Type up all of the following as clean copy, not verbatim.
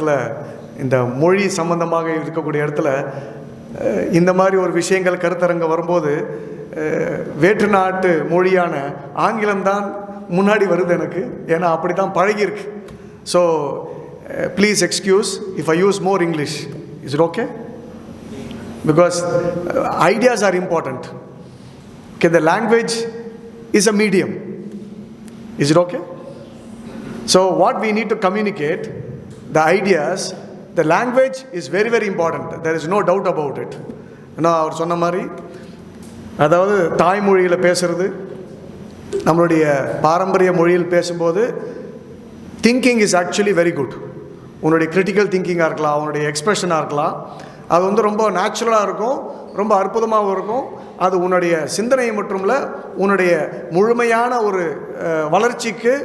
இந்த மொழி சம்பந்தமாக இருக்கக்கூடிய இடத்துல இந்த மாதிரி ஒரு விஷயங்கள் கருத்தரங்க வரும்போது வேற்று நாட்டு மொழியான ஆங்கிலம்தான் முன்னாடி வருது எனக்கு. ஏன்னா அப்படி தான் பழகியிருக்கு. So please excuse if I use more English. Is it okay? Because ideas are important. Okay, the language is a medium. Is it okay? So what we need to communicate, the ideas, the language is very very important. There is no doubt about it. நான் அவர் சொன்ன மாதிரி, அதாவது தாய்மொழியில் பேசுறது, நம்மளுடைய பாரம்பரிய மொழியில் பேசும்போது thinking is actually very good. உன்னுடைய கிரிட்டிக்கல் திங்கிங்காக இருக்கலாம், உன்னுடைய எக்ஸ்பிரஷனாக இருக்கலாம், அது வந்து ரொம்ப நேச்சுரலாக இருக்கும், ரொம்ப அற்புதமாகவும் இருக்கும். அது உன்னுடைய சிந்தனை மற்றும் இல்லை, உன்னுடைய முழுமையான ஒரு வளர்ச்சிக்கு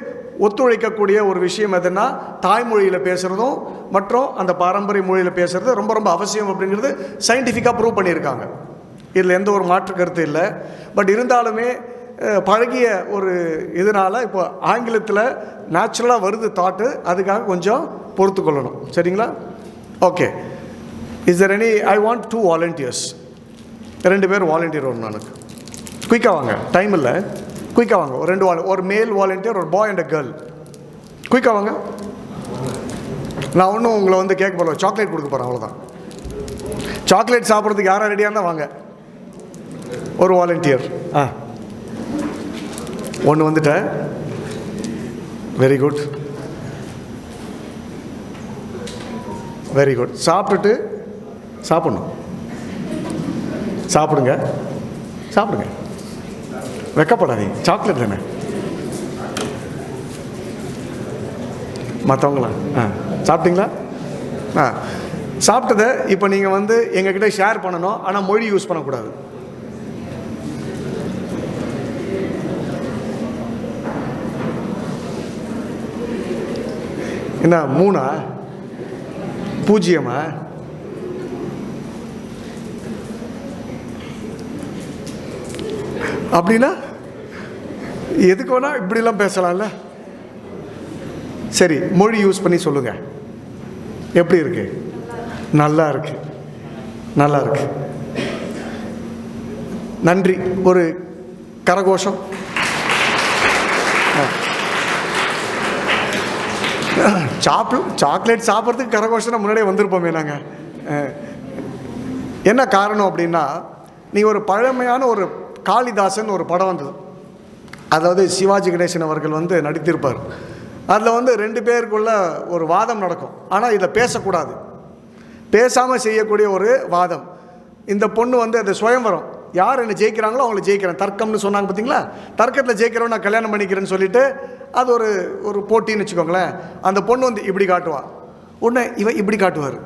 ஒத்துழைக்கக்கூடிய ஒரு விஷயம் எதுன்னா தாய்மொழியில் பேசுகிறதும் மற்றும் அந்த பாரம்பரிய மொழியில் பேசுகிறது ரொம்ப ரொம்ப அவசியம் அப்படிங்கிறது சயின்டிஃபிக்காக ப்ரூவ் பண்ணியிருக்காங்க. இதில் எந்த ஒரு மாற்று கருத்து இல்லை. பட் இருந்தாலுமே பழகிய ஒரு இதனால் இப்போ ஆங்கிலத்தில் நேச்சுரலாக வருது தாட்டு, அதுக்காக கொஞ்சம் பொறுத்து கொள்ளணும். சரிங்களா? Okay. Is there any? I want 2 volunteers. 2 பேர் வாலண்டியர் வரணும். எனக்கு குயிக்காக வாங்க, டைம் இல்லை. குயிக்காக வாங்க. ஒரு 2 ஒரு மேல் வாலண்டியர், ஒரு பாய் அண்ட் அ கேர்ள். குயிக்காக வாங்க. நான் ஒன்றும் உங்களை வந்து கேட்க போகிறேன், சாக்லேட் கொடுக்க போகிறேன், அவ்வளோதான். சாக்லேட் சாப்பிட்றதுக்கு யாரும் ரெடியாக இருந்தால் வாங்க. ஒரு வாலண்டியர். ஒன்று வந்துட்டேன். Very good, very good. சாப்பிட்டுட்டு சாப்பிட்ணும். சாப்பிடுங்க, சாப்பிடுங்க, வெக்கப்படாதீங்க. சாக்லேட் தானே. மற்றவங்களா? சாப்பிட்டீங்களா? சாப்பிட்டதை இப்போ நீங்கள் வந்து எங்ககிட்ட ஷேர் பண்ணணும். ஆனால் மொழி யூஸ் பண்ணக்கூடாது. என்ன 3 0 அப்படின்னா எதுக்கு வேணா இப்படிலாம் பேசலாம்ல. சரி, மொழி யூஸ் பண்ணி சொல்லுங்க. எப்படி இருக்கு? நல்லா இருக்கு, நல்லா இருக்கு. நன்றி. ஒரு கரகோஷம். சாக்லேட் சாப்பிட்றதுக்கு கரகோஷம் முன்னாடியே வந்திருப்போமே நாங்கள். என்ன காரணம் அப்படின்னா, நீங்கள் ஒரு பழமையான ஒரு காளிதாசன் ஒரு படம் வந்தது. அதாவது சிவாஜி கணேசன் அவர்கள் வந்து நடித்திருப்பார். அதில் வந்து 2 பேருக்குள்ள ஒரு வாதம் நடக்கும். ஆனால் இதை பேசக்கூடாது, பேசாமல் செய்யக்கூடிய ஒரு வாதம். இந்த பொண்ணு வந்து அது சுயம்வரம், யார் என்ன ஜெயிக்கிறாங்களோ அவங்கள ஜெயிக்கிறேன், தர்க்கம்னு சொன்னாங்க பார்த்தீங்களா. தர்க்கத்தில் ஜெயிக்கிறவன் நான் கல்யாணம் பண்ணிக்கிறேன்னு சொல்லிட்டு அது ஒரு போட்டின்னு வச்சுக்கோங்களேன். அந்த பொண்ணு வந்து இப்படி காட்டுவா, உடனே இவன் இப்படி காட்டுவார்.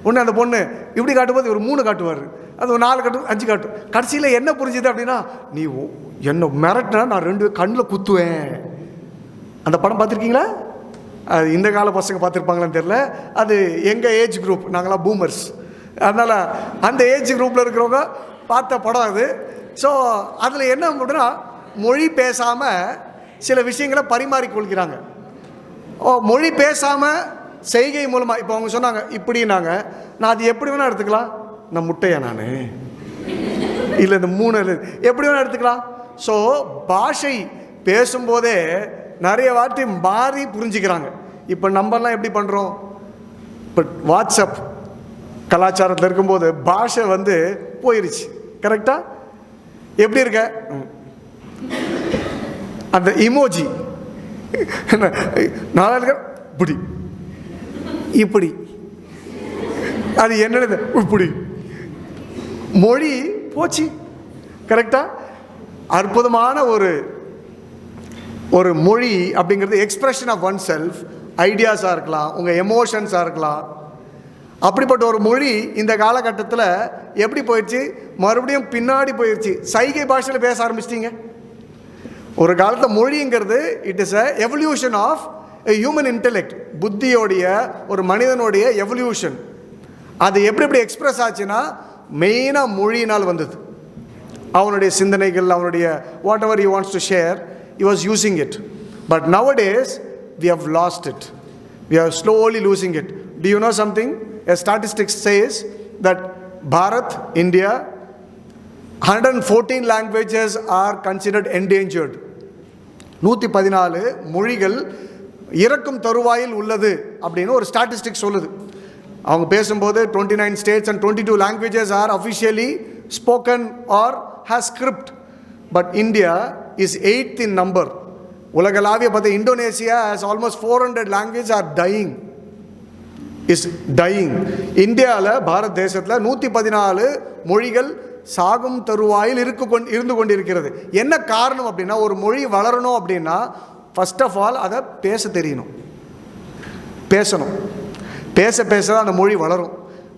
உடனே அந்த பொண்ணு இப்படி காட்டும்போது ஒரு 3 காட்டுவார், அது ஒரு 4 காட்டு, 5 காட்டு. கடைசியில் என்ன புரிஞ்சுது அப்படின்னா, நீ என்ன மிரட்டினா நான் 2 கண்ணில் குத்துவேன். அந்த படம் பார்த்துருக்கீங்களா? அது இந்த கால பசங்க பார்த்துருப்பாங்களான்னு தெரியல. அது எங்கள் ஏஜ் குரூப், நாங்களாம் பூமர்ஸ். அதனால் அந்த ஏஜ் குரூப்பில் இருக்கிறவங்க பார்த்த படம் அது. ஸோ அதில் என்ன அப்படின்னா, மொழி பேசாமல் சில விஷயங்களை பரிமாறிக்கொள்கிறாங்க. மொழி பேசாமல் செய்கை மூலமாக, இப்போ அவங்க சொன்னாங்க இப்படின்னாங்க, நான் அது எப்படி வேணால் எடுத்துக்கலாம். நான் முட்டையா நான் இல்லை, இந்த 3 எப்படி வேணால் எடுத்துக்கலாம். ஸோ பாஷை பேசும்போதே நிறைய வார்த்தை மாறி புரிஞ்சுக்கிறாங்க. இப்போ நம்மலாம் எப்படி பண்ணுறோம்? இப்போ வாட்ஸ்அப் கலாச்சாரத்தில் இருக்கும்போது பாஷை வந்து போயிருச்சு. கரெக்டாக? எப்படி இருக்க? அந்த இமோஜி நான் இருக்க இப்படி இப்படி, அது என்னது இப்படி, மொழி போச்சு. கரெக்டா? அற்புதமான ஒரு மொழி அப்படிங்கிறது எக்ஸ்பிரஷன் ஆஃப் ஒன் செல்ஃப், ஐடியாஸாக இருக்கலாம், உங்கள் எமோஷன்ஸாக இருக்கலாம். அப்படிப்பட்ட ஒரு மொழி இந்த காலகட்டத்தில் எப்படி போயிடுச்சு? மறுபடியும் பின்னாடி போயிடுச்சு. சைகை பாஷையில் பேச ஆரம்பிச்சிட்டிங்க. ஒரு காலத்தில் மொழிங்கிறது it is a evolution of human intellect, புத்தியோடைய ஒரு மனிதனுடைய எவல்யூஷன். அது எப்படி எக்ஸ்பிரஸ் ஆச்சுன்னா மெயினாக மொழியினால் வந்தது. அவனுடைய சிந்தனைகள், அவனுடைய what ever he wants to share, he was using it. But nowadays we have lost it. We are slowly losing it. Do you know something? A statistics says that Bharat, India, 114 languages are considered endangered. 114 மொழிகள் இறக்கும் தருவாயில் உள்ளது அப்படின்னு ஒரு statistics சொல்லுது. அவங்க பேசும்போது 29 states and 22 languages are officially spoken or has script. But India is 8th in number. உலகளாவிய பார்த்து Indonesia has almost 400 languages are dying. Is dying. இந்தியாவில் பாரத் தேசத்தில் 114 மொழிகள் சாகும் தருவாயில் இருந்து கொண்டிருக்கிறது. என்ன காரணம் அப்படின்னா, ஒரு மொழி வளரணும் அப்படின்னா ஃபர்ஸ்ட் ஆஃப் ஆல் அதை பேச தெரியணும், பேசணும். பேச பேச அந்த மொழி வளரும்.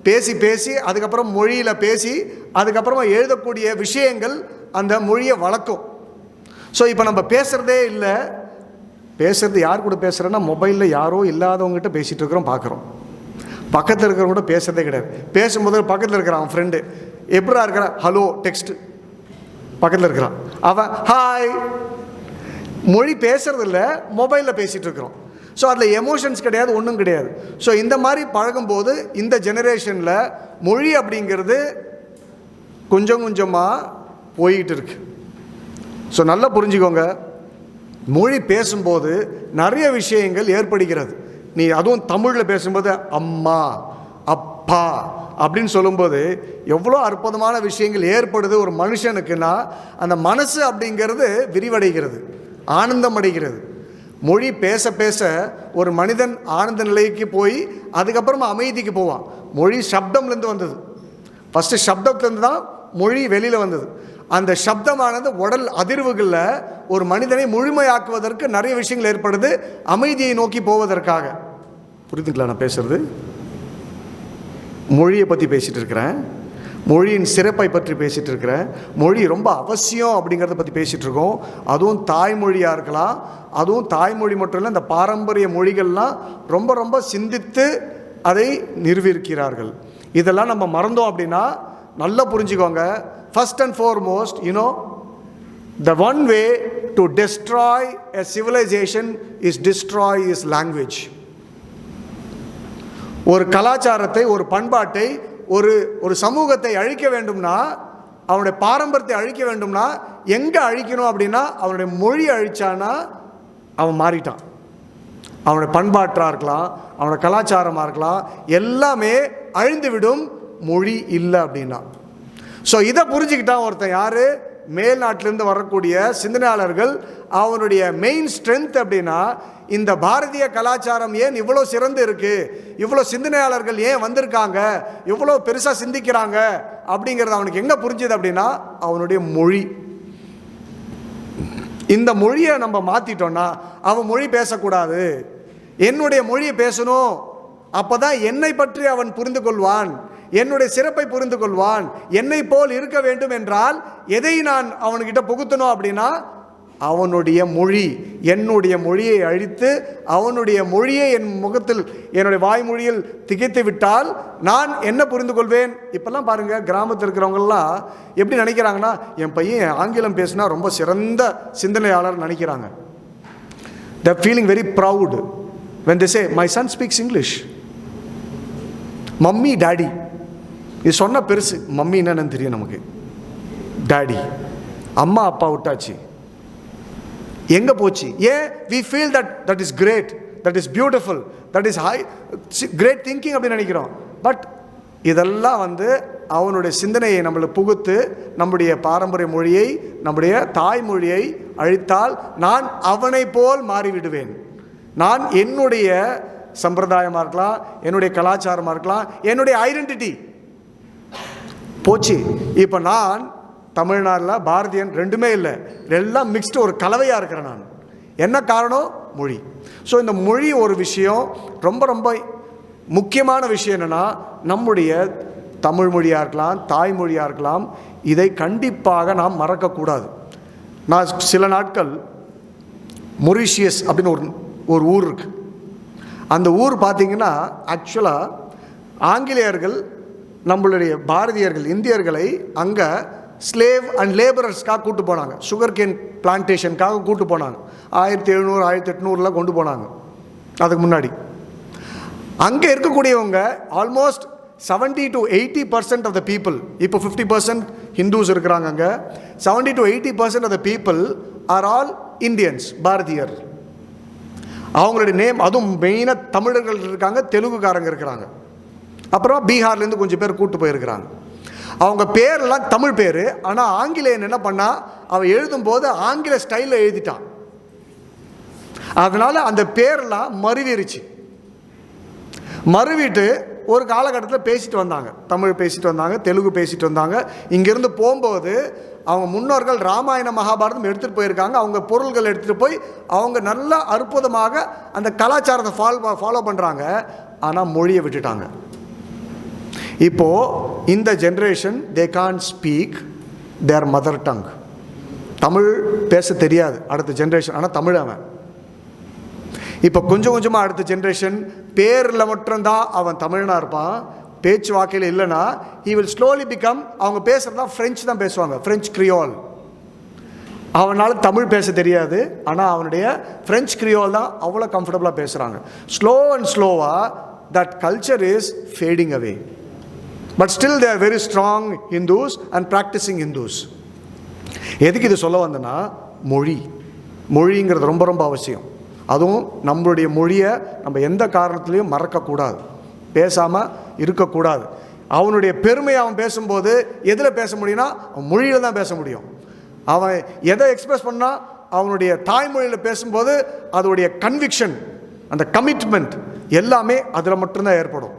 பேசி பேசி அதுக்கப்புறம் மொழியில் பேசி அதுக்கப்புறமா எழுதக்கூடிய விஷயங்கள் அந்த மொழியை வளர்க்கும். ஸோ இப்போ நம்ம பேசுகிறதே இல்லை. பேசுகிறது யார் கூட பேசுகிறேன்னா, மொபைலில் யாரோ இல்லாதவங்ககிட்ட பேசிகிட்டு இருக்கிறோம், பார்க்குறோம். பக்கத்தில் இருக்கிறவங்க கூட பேசுகிறதே கிடையாது. பேசும்போது பக்கத்தில் இருக்கிறான் அவன் ஃப்ரெண்டு, எப்படா இருக்கிறான், ஹலோ டெக்ஸ்ட், பக்கத்தில் இருக்கிறான் அவன் ஹாய். மொழி பேசுறது இல்லை, மொபைலில் பேசிகிட்டு இருக்கிறோம். ஸோ அதில் எமோஷன்ஸ் கிடையாது, ஒன்றும் கிடையாது. ஸோ இந்த மாதிரி பழகும்போது இந்த ஜெனரேஷனில் மொழி அப்படிங்கிறது கொஞ்சம் கொஞ்சமாக போய்கிட்டு இருக்கு. ஸோ நல்லா புரிஞ்சுக்கோங்க, மொழி பேசும்போது நிறைய விஷயங்கள் ஏற்படுகிறது. நீ அதுவும் தமிழில் பேசும்போது அம்மா அப்பா அப்படின்னு சொல்லும்போது எவ்வளோ அற்புதமான விஷயங்கள் ஏற்படுது ஒரு மனுஷனுக்குன்னா, அந்த மனசு அப்படிங்கிறது விரிவடைகிறது, ஆனந்தம் அடைகிறது. மொழி பேச பேச ஒரு மனிதன் ஆனந்த நிலைக்கு போய் அதுக்கப்புறமா அமைதிக்கு போவான். மொழி சப்தம்லேருந்து வந்தது. ஃபஸ்ட்டு சப்தத்துலேருந்து தான் மொழி வெளியில் வந்தது. அந்த சப்தமானது உடல் அதிர்வுகளில் ஒரு மனிதனை முழுமையாக்குவதற்கு நிறைய விஷயங்கள் ஏற்படுது, அமைதியை நோக்கி போவதற்காக. புரியுதுங்களா நான் பேசுறது? மொழியை பற்றி பேசிகிட்டு இருக்கிறேன், மொழியின் சிறப்பை பற்றி பேசிகிட்டு இருக்கிறேன். மொழி ரொம்ப அவசியம் அப்படிங்கிறத பற்றி பேசிகிட்டு இருக்கோம். அதுவும் தாய்மொழியாக இருக்கலாம். அதுவும் தாய்மொழி மட்டும் இல்லை, இந்த பாரம்பரிய மொழிகள்லாம் ரொம்ப ரொம்ப சிந்தித்து அதை நிறுவியிருக்கிறார்கள். இதெல்லாம் நம்ம மறந்தோம் அப்படின்னா நல்லா புரிஞ்சுக்கோங்க. First and foremost, the one way to destroy a civilization is destroy its language. ஒரு கலாச்சாரத்தை, ஒரு பண்பாட்டை, ஒரு சமூகத்தை அழிக்க வேண்டும்னா, அவனுடைய பாரம்பரியத்தை அழிக்க வேண்டும்னா எங்கே அழிக்கணும் அப்படின்னா, அவனுடைய மொழி அழிச்சானா அவன் மாறிட்டான். அவனுடைய பண்பாட்டாக இருக்கலாம், அவனுடைய கலாச்சாரமாக இருக்கலாம், எல்லாமே அழிந்துவிடும் மொழி இல்லை அப்படின்னா. ஸோ இதை புரிஞ்சுக்கிட்டான் ஒருத்தன். யார்? மேல்நாட்டிலேருந்து வரக்கூடிய சிந்தனையாளர்கள். அவனுடைய மெயின் ஸ்ட்ரென்த் அப்படின்னா, இந்த பாரதிய கலாச்சாரம் ஏன் இவ்வளோ சிறந்து இருக்குது, இவ்வளோ சிந்தனையாளர்கள் ஏன் வந்திருக்காங்க, இவ்வளோ பெருசாக சிந்திக்கிறாங்க அப்படிங்கிறது அவனுக்கு எங்கே புரிஞ்சுது அப்படின்னா, அவனுடைய மொழி. இந்த மொழியை நம்ம மாற்றிட்டோன்னா, அவன் மொழி பேசக்கூடாது, என்னுடைய மொழியை பேசணும், அப்போ தான் என்னை பற்றி அவன் புரிந்து கொள்வான், என்னுடைய சிறப்பை புரிந்து கொள்வான். என்னை போல் இருக்க வேண்டும் என்றால் எதை நான் அவன்கிட்ட புகுத்தணும் அப்படின்னா, அவனுடைய மொழி. என்னுடைய மொழியை அழித்து அவனுடைய மொழியை என் முகத்தில், என்னுடைய வாய்மொழியில் திகைத்து விட்டால் நான் என்ன புரிந்து கொள்வேன்? இப்போல்லாம் பாருங்கள், கிராமத்தில் இருக்கிறவங்கெல்லாம் எப்படி நினைக்கிறாங்கன்னா, என் பையன் ஆங்கிலம் பேசினா ரொம்ப சிறந்த சிந்தனையாளர் நினைக்கிறாங்க. They're feeling very proud when they say, my son speaks English. Mummy daddy இது சொன்ன பெருசு. மம்மி என்னன்னு தெரியும் நமக்கு, டாடி, அம்மா அப்பா விட்டாச்சு, எங்கே போச்சு? ஏன்? we feel that is great, that is beautiful, that is high, great thinking அப்படின்னு நினைக்கிறோம். பட் இதெல்லாம் அவனுடைய சிந்தனையை நம்மளை புகுத்து நம்முடைய பாரம்பரிய மொழியை, நம்முடைய தாய்மொழியை அழித்தால் நான் அவனை போல் மாறிவிடுவேன். நான் என்னுடைய சம்பிரதாயமாக இருக்கலாம், என்னுடைய கலாச்சாரமாக இருக்கலாம், என்னுடைய ஐடென்டிட்டி போச்சு. இப்போ நான் தமிழ்நாட்டில் பாரதியன் ரெண்டுமே இல்லை, எல்லாம் மிக்ஸ்டு, ஒரு கலவையாக இருக்கிறேன் நான். என்ன காரணம்? மொழி. ஸோ இந்த மொழி ஒரு விஷயம், ரொம்ப ரொம்ப முக்கியமான விஷயம். என்னென்னா, நம்முடைய தமிழ் மொழியாக இருக்கலாம், தாய்மொழியாக இருக்கலாம், இதை கண்டிப்பாக நாம் மறக்கக்கூடாது. நான் சில நாட்கள் மொரிஷியஸ் அப்படின்னு ஒரு ஊர் இருக்குது. அந்த ஊர் பார்த்திங்கன்னா, ஆக்சுவலாக ஆங்கிலேயர்கள் நம்மளுடைய பாரதியர்கள், இந்தியர்களை அங்கே ஸ்லேவ் அண்ட் லேபரர்ஸ்க்காக கூட்டு போனாங்க, சுகர் கேன் பிளான்டேஷனுக்காக கூட்டு போனாங்க. 1700 1800 கொண்டு போனாங்க. அதுக்கு முன்னாடி அங்கே இருக்கக்கூடியவங்க almost 70 to 80% of the people, இப்போ 50% ஹிந்துஸ் இருக்கிறாங்க அங்கே, 70 to 80% of the people are all Indians, பாரதியர். அவங்களுடைய நேம், அதுவும் மெயினாக தமிழர்கள் இருக்காங்க, தெலுங்குக்காரங்க இருக்கிறாங்க, அப்புறம் பீகார்லேருந்து கொஞ்சம் பேர் கூட்டு போயிருக்கிறாங்க. அவங்க பேரெல்லாம் தமிழ் பேர், ஆனால் ஆங்கிலேயன் என்ன பண்ணா, அவன் எழுதும்போது ஆங்கில ஸ்டைலில் எழுதிட்டான். அதனால் அந்த பேரெல்லாம் மறுவிருச்சு. மறுவிட்டு ஒரு காலகட்டத்தில் பேசிட்டு வந்தாங்க, தமிழ் பேசிட்டு வந்தாங்க, தெலுங்கு பேசிட்டு வந்தாங்க. இங்கேருந்து போகும்போது அவங்க முன்னோர்கள் ராமாயண மகாபாரதம் எடுத்துகிட்டு போயிருக்காங்க. அவங்க பொருள்கள் எடுத்துகிட்டு போய் அவங்க நல்லா அற்புதமாக அந்த கலாச்சாரத்தை ஃபாலோ பண்ணுறாங்க. ஆனால் மொழியை விட்டுட்டாங்க. இப்போது இந்த generation they can speak their mother tongue. Tamil பேச தெரியாது அடுத்த ஜென்ரேஷன், ஆனால் தமிழ் அவன். இப்போ கொஞ்சம் கொஞ்சமாக அடுத்த ஜென்ரேஷன் பேரில் மட்டும்தான் அவன் தமிழனாக இருப்பான், பேச்சு வாக்கையில் இல்லைன்னா he will slowly become, அவங்க பேசுகிறதா ஃப்ரெஞ்சு தான் பேசுவாங்க, ஃப்ரெஞ்ச் கிரியோல். அவனால் தமிழ் பேச தெரியாது, ஆனால் அவனுடைய ஃப்ரெஞ்ச் கிரியோல் தான் அவ்வளோ கம்ஃபர்டபுளாக பேசுகிறாங்க. ஸ்லோ அண்ட் ஸ்லோவாக that culture is fading away. But still they are very strong Hindus and practising Hindus. எதுக்கு இது சொல்ல வந்தேன்னா, மொழிங்கிறது ரொம்ப ரொம்ப அவசியம். அதுவும் நம்மளுடைய மொழியை நம்ம எந்த காரணத்துலேயும் மறக்கக்கூடாது, பேசாமல் இருக்கக்கூடாது. அவனுடைய பெருமையை அவன் பேசும்போது எதில் பேச முடியும்னா அவன் மொழியில் தான் பேச முடியும். அவன் எதை எக்ஸ்பிரஸ் பண்ணால் அவனுடைய தாய்மொழியில் பேசும்போது அதோடைய கன்விக்ஷன், அந்த கமிட்மெண்ட் எல்லாமே அதில் மட்டும்தான் ஏற்படும்.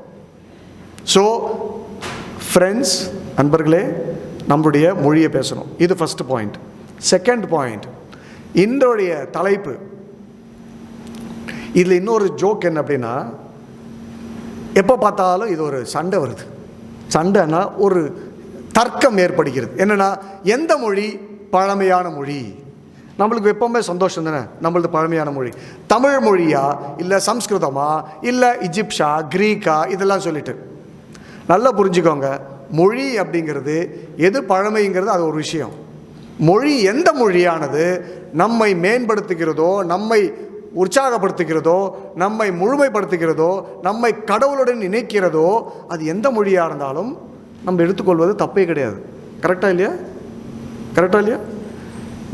ஸோ ஃப்ரெண்ட்ஸ், நண்பர்களே, நம்மளுடைய மொழியை பேசணும். இது ஃபஸ்ட் பாயிண்ட். செகண்ட் பாயிண்ட், இன்றைய தலைப்பு இதில் இன்னொரு ஜோக் என்ன அப்படின்னா, எப்போ பார்த்தாலும் இது ஒரு சண்டை வருது. சண்டைன்னா ஒரு தர்க்கம் ஏற்படுகிறது. என்னென்னா, எந்த மொழி பழமையான மொழி? நம்மளுக்கு எப்போவுமே சந்தோஷம் தானே, நம்மளது பழமையான மொழி தமிழ் மொழியா இல்லை சம்ஸ்கிருதமா இல்லை இஜிப்ஷா கிரீக்கா இதெல்லாம் சொல்லிட்டு. நல்லா புரிஞ்சுக்கோங்க, மொழி அப்படிங்கிறது எது பழமைங்கிறது அது ஒரு விஷயம். மொழி எந்த மொழியானது நம்மை மேம்படுத்துகிறதோ, நம்மை உற்சாகப்படுத்துகிறதோ, நம்மை முழுமைப்படுத்துகிறதோ, நம்மை கடவுளுடன் இணைக்கிறதோ, அது எந்த மொழியாக இருந்தாலும் நம்ம எடுத்துக்கொள்வது தப்பே கிடையாது. கரெக்டாக இல்லையா? கரெக்டாக இல்லையா?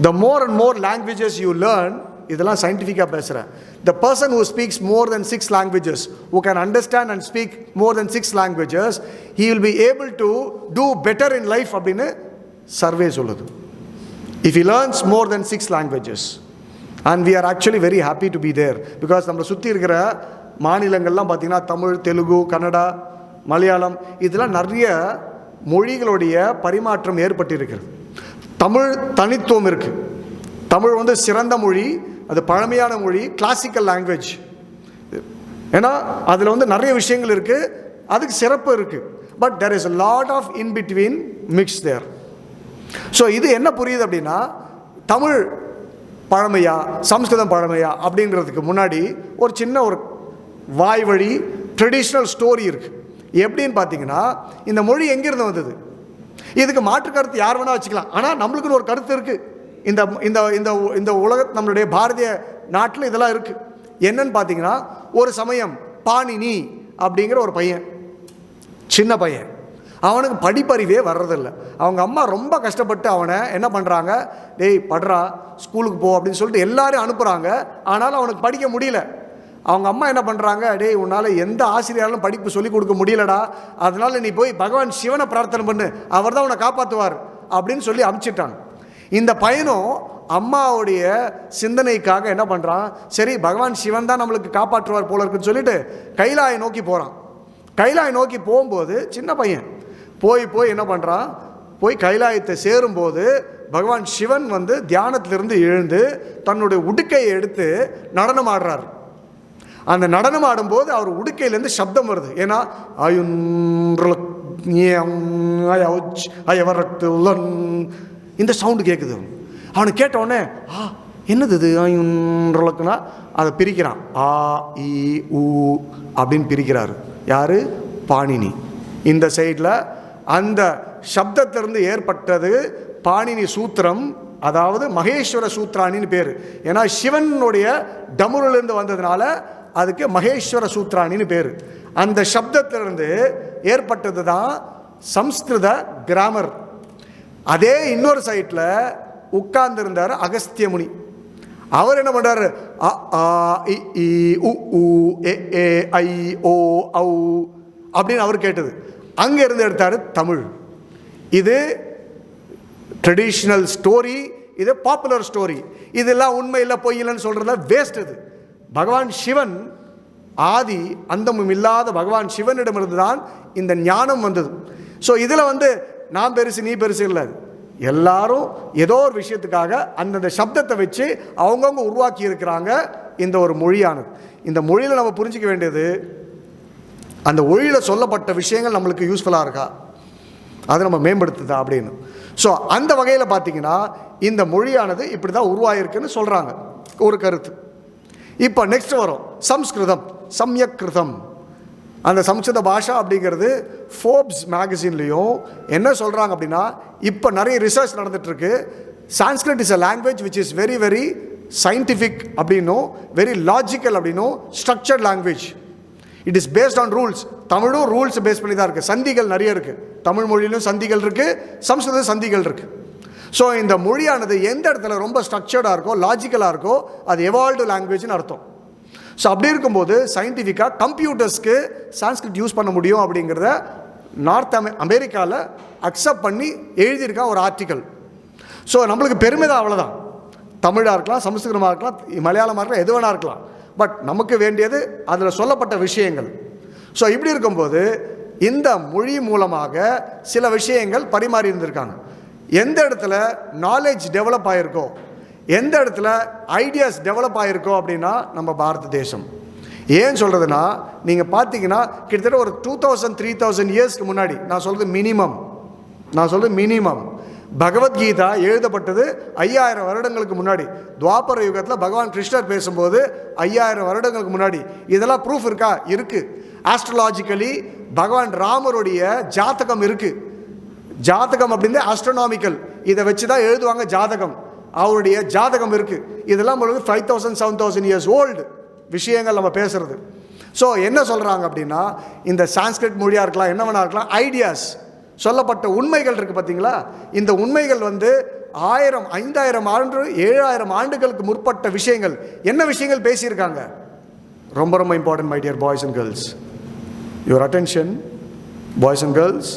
The more and more languages you learn, இதெல்லாம் சயின்டிஃபிக்காக பேசுகிறேன். The person who speaks more then 6 languages, who can understand and speak more than 6 languages, he will be able to do better in life அப்படின்னு survey சொல்லுது. If he learns more than 6 languages, and we are actually very happy to be there, because நம்மளை சுற்றி இருக்கிற மாநிலங்கள்லாம் பார்த்திங்கன்னா தமிழ், தெலுங்கு, கன்னடா, மலையாளம் இதெல்லாம் நிறைய மொழிகளுடைய பரிமாற்றம் ஏற்பட்டிருக்கிறது. தமிழ் தனித்துவம் இருக்குது. தமிழ் வந்து சிறந்த மொழி, அது பழமையான மொழி, கிளாசிக்கல் லாங்குவேஜ். ஏன்னா அதில் வந்து நிறைய விஷயங்கள் இருக்குது, அதுக்கு சிறப்பு இருக்குது. But there is a lot of in between mixed there. So இது என்ன புரியுது அப்படின்னா, தமிழ் பழமையா சம்ஸ்கிருதம் பழமையா அப்படின்றதுக்கு முன்னாடி ஒரு சின்ன ஒரு வாய் வழி ட்ரெடிஷ்னல் ஸ்டோரி இருக்குது. எப்படின்னு பார்த்தீங்கன்னா, இந்த மொழி எங்கேருந்து வந்தது? இதுக்கு மாற்று கருத்து யார் வேணால் வச்சுக்கலாம், ஆனால் நம்மளுக்குன்னு ஒரு கருத்து இருக்குது. இந்த இந்த இந்த இந்த உலக நம்மளுடைய பாரதிய நாட்டில் இதெல்லாம் இருக்குது. என்னன்னு பார்த்தீங்கன்னா, ஒரு சமயம் பாணினி அப்படிங்கிற ஒரு பையன், சின்ன பையன், அவனுக்கு படிப்பறிவே வர்றதில்லை. அவங்க அம்மா ரொம்ப கஷ்டப்பட்டு அவனை என்ன பண்ணுறாங்க, டேய் படுறா ஸ்கூலுக்கு போ அப்படின்னு சொல்லிட்டு எல்லாரும் அனுப்புகிறாங்க. ஆனாலும் அவனுக்கு படிக்க முடியல. அவங்க அம்மா என்ன பண்ணுறாங்க, டேய் உன்னால் எந்த ஆசிரியராலும் படிப்பு சொல்லிக் கொடுக்க முடியலடா, அதனால் நீ போய் பகவான் சிவனை பிரார்த்தனை பண்ணு, அவர் தான் உன்னை காப்பாற்றுவார் அப்படின்னு சொல்லி அனுப்பிச்சிட்டாங்க. இந்த பையனும் அம்மாவுடைய சிந்தனைக்காக என்ன பண்ணுறான், சரி பகவான் சிவன் தான் நம்மளுக்கு காப்பாற்றுவார் போல இருக்குன்னு சொல்லிட்டு கைலாயை நோக்கி போகிறான். கைலாயை நோக்கி போகும்போது சின்ன பையன் போய் என்ன பண்ணுறான், போய் கைலாயத்தை சேரும்போது பகவான் சிவன் வந்து தியானத்திலிருந்து எழுந்து தன்னுடைய உடுக்கையை எடுத்து நடனம் ஆடுறார். அந்த நடனம் ஆடும்போது அவர் உடுக்கையிலேருந்து சப்தம் வருது. ஏன்னா இந்த சவுண்டு கேட்குது. அவனுக்கு கேட்டவுடனே என்னது இது ஐயுன்றலக்குன்னா அதை பிரிக்கிறான். ஆ இ ஊ அப்படின்னு பிரிக்கிறாரு. யார்? பாணினி. இந்த சைடில் அந்த சப்தத்திலிருந்து ஏற்பட்டது பாணினி சூத்திரம், அதாவது மகேஸ்வர சூத்ராணின்னு பேர். ஏன்னா சிவனுடைய டமுரிலிருந்து வந்ததுனால அதுக்கு மகேஸ்வர சூத்ராணின்னு பேர். அந்த சப்தத்திலிருந்து ஏற்பட்டது தான் சம்ஸ்கிருத கிராமர். அதே இன்னொரு சைட்டில் உட்கார்ந்துருந்தார் அகஸ்திய முனி. அவர் என்ன பண்ணுறாரு, அ ஆ இ ஈ உ ஊ எ ஏ ஐ ஓ ஔ அப்படின்னு அவர் கேட்டது. அங்கே இருந்து எடுத்தார் தமிழ். இது ட்ரெடிஷ்னல் ஸ்டோரி, இது பாப்புலர் ஸ்டோரி. இதெல்லாம் உண்மை இல்லை பொய் இல்லைன்னு சொல்கிறதுல வேஸ்ட். இது பகவான் சிவன், ஆதி அந்தமும் இல்லாத பகவான் சிவனிடமிருந்து தான் இந்த ஞானம் வந்தது. ஸோ இதில் நான் பெருசு நீ பெருசு இல்லை. எல்லாரும் ஏதோ ஒரு விஷயத்துக்காக அந்தந்த சப்தத்தை வச்சு அவங்கவுங்க உருவாக்கி இருக்கிறாங்க இந்த ஒரு மொழியானது. இந்த மொழியில் நம்ம புரிஞ்சிக்க வேண்டியது, அந்த மொழியில் சொல்லப்பட்ட விஷயங்கள் நம்மளுக்கு யூஸ்ஃபுல்லாக இருக்கா, அதை நம்ம மேம்படுத்துதா அப்படின்னு. ஸோ அந்த வகையில் பார்த்திங்கன்னா இந்த மொழியானது இப்படி தான் உருவாகிருக்குன்னு சொல்கிறாங்க ஒரு கருத்து. இப்போ நெக்ஸ்ட் வரும் சம்ஸ்கிருதம், சம்யக்கிருதம். அந்த சம்ஸ்கிருத பாஷா அப்படிங்கிறது ஃபோர்ப்ஸ் மேகசின்லேயும் என்ன சொல்கிறாங்க அப்படின்னா, இப்போ நிறைய ரிசர்ச் நடந்துகிட்ருக்கு. Sanskrit is a language which is very very scientific அப்படின்னும், வெரி லாஜிக்கல் அப்படின்னும், structured language. It is based on rules. தமிழும் ரூல்ஸ் பேஸ் பண்ணி தான் இருக்குது. சந்திகள் நிறைய இருக்குது. தமிழ் மொழியிலும் சந்திகள் இருக்குது, சம்ஸ்கிருத சந்திகள் இருக்குது. ஸோ இந்த மொழியானது எந்த இடத்துல ரொம்ப ஸ்ட்ரக்சர்டாக இருக்கோ, லாஜிக்கலாக இருக்கோ, அது எவால்வ்டு லாங்குவேஜ்னு அர்த்தம். ஸோ அப்படி இருக்கும்போது சயின்டிஃபிக்காக கம்ப்யூட்டர்ஸ்க்கு சான்ஸ்கிரிட் யூஸ் பண்ண முடியும் அப்படிங்கிறத நார்த் அமெரிக்காவில் அக்செப்ட் பண்ணி எழுதியிருக்கான் ஒரு ஆர்டிக்கல். ஸோ நம்மளுக்கு பெருமை தான், அவ்வளோதான். தமிழாக இருக்கலாம், சமஸ்கிருதமாக இருக்கலாம், மலையாளமாக இருக்கலாம், எது வேணா இருக்கலாம். பட் நமக்கு வேண்டியது அதில் சொல்லப்பட்ட விஷயங்கள். ஸோ இப்படி இருக்கும்போது இந்த மொழி மூலமாக சில விஷயங்கள் பரிமாறி இருந்திருக்காங்க. எந்த இடத்துல நாலேஜ் டெவலப் ஆகிருக்கோ, எந்த இடத்துல ஐடியாஸ் டெவலப் ஆகிருக்கோ அப்படின்னா நம்ம பாரத தேசம். ஏன் சொல்கிறதுனா, நீங்கள் பார்த்தீங்கன்னா கிட்டத்தட்ட ஒரு 2000-3000 இயர்ஸ்க்கு முன்னாடி, நான் சொல்கிறது மினிமம் பகவத்கீதா எழுதப்பட்டது 5000 வருடங்களுக்கு முன்னாடி. துவாபர யுகத்தில் பகவான் கிருஷ்ணர் பேசும்போது 5000 வருடங்களுக்கு முன்னாடி. இதெல்லாம் ப்ரூஃப் இருக்கா? இருக்குது. ஆஸ்ட்ராலாஜிக்கலி பகவான் ராமருடைய ஜாதகம் இருக்குது. ஜாதகம் அப்படின்னு ஆஸ்ட்ரோனாமிக்கல், இதை வச்சு தான் எழுதுவாங்க ஜாதகம். அவருடைய ஜாதகம் இருக்குது. இதெல்லாம் 5000-7000 இயர்ஸ் ஓல்டு விஷயங்கள் நம்ம பேசுகிறது. ஸோ என்ன சொல்கிறாங்க அப்படின்னா, இந்த சான்ஸ்கிரிட் மொழியாக இருக்கலாம், என்ன வேணா இருக்கலாம், ஐடியாஸ் சொல்லப்பட்ட உண்மைகள் இருக்குது பார்த்தீங்களா, இந்த உண்மைகள் 1000, 5000 ஆண்டு, 7000 ஆண்டுகளுக்கு முற்பட்ட விஷயங்கள். என்ன விஷயங்கள் பேசியிருக்காங்க? ரொம்ப ரொம்ப important my dear boys and girls. Your attention boys and girls.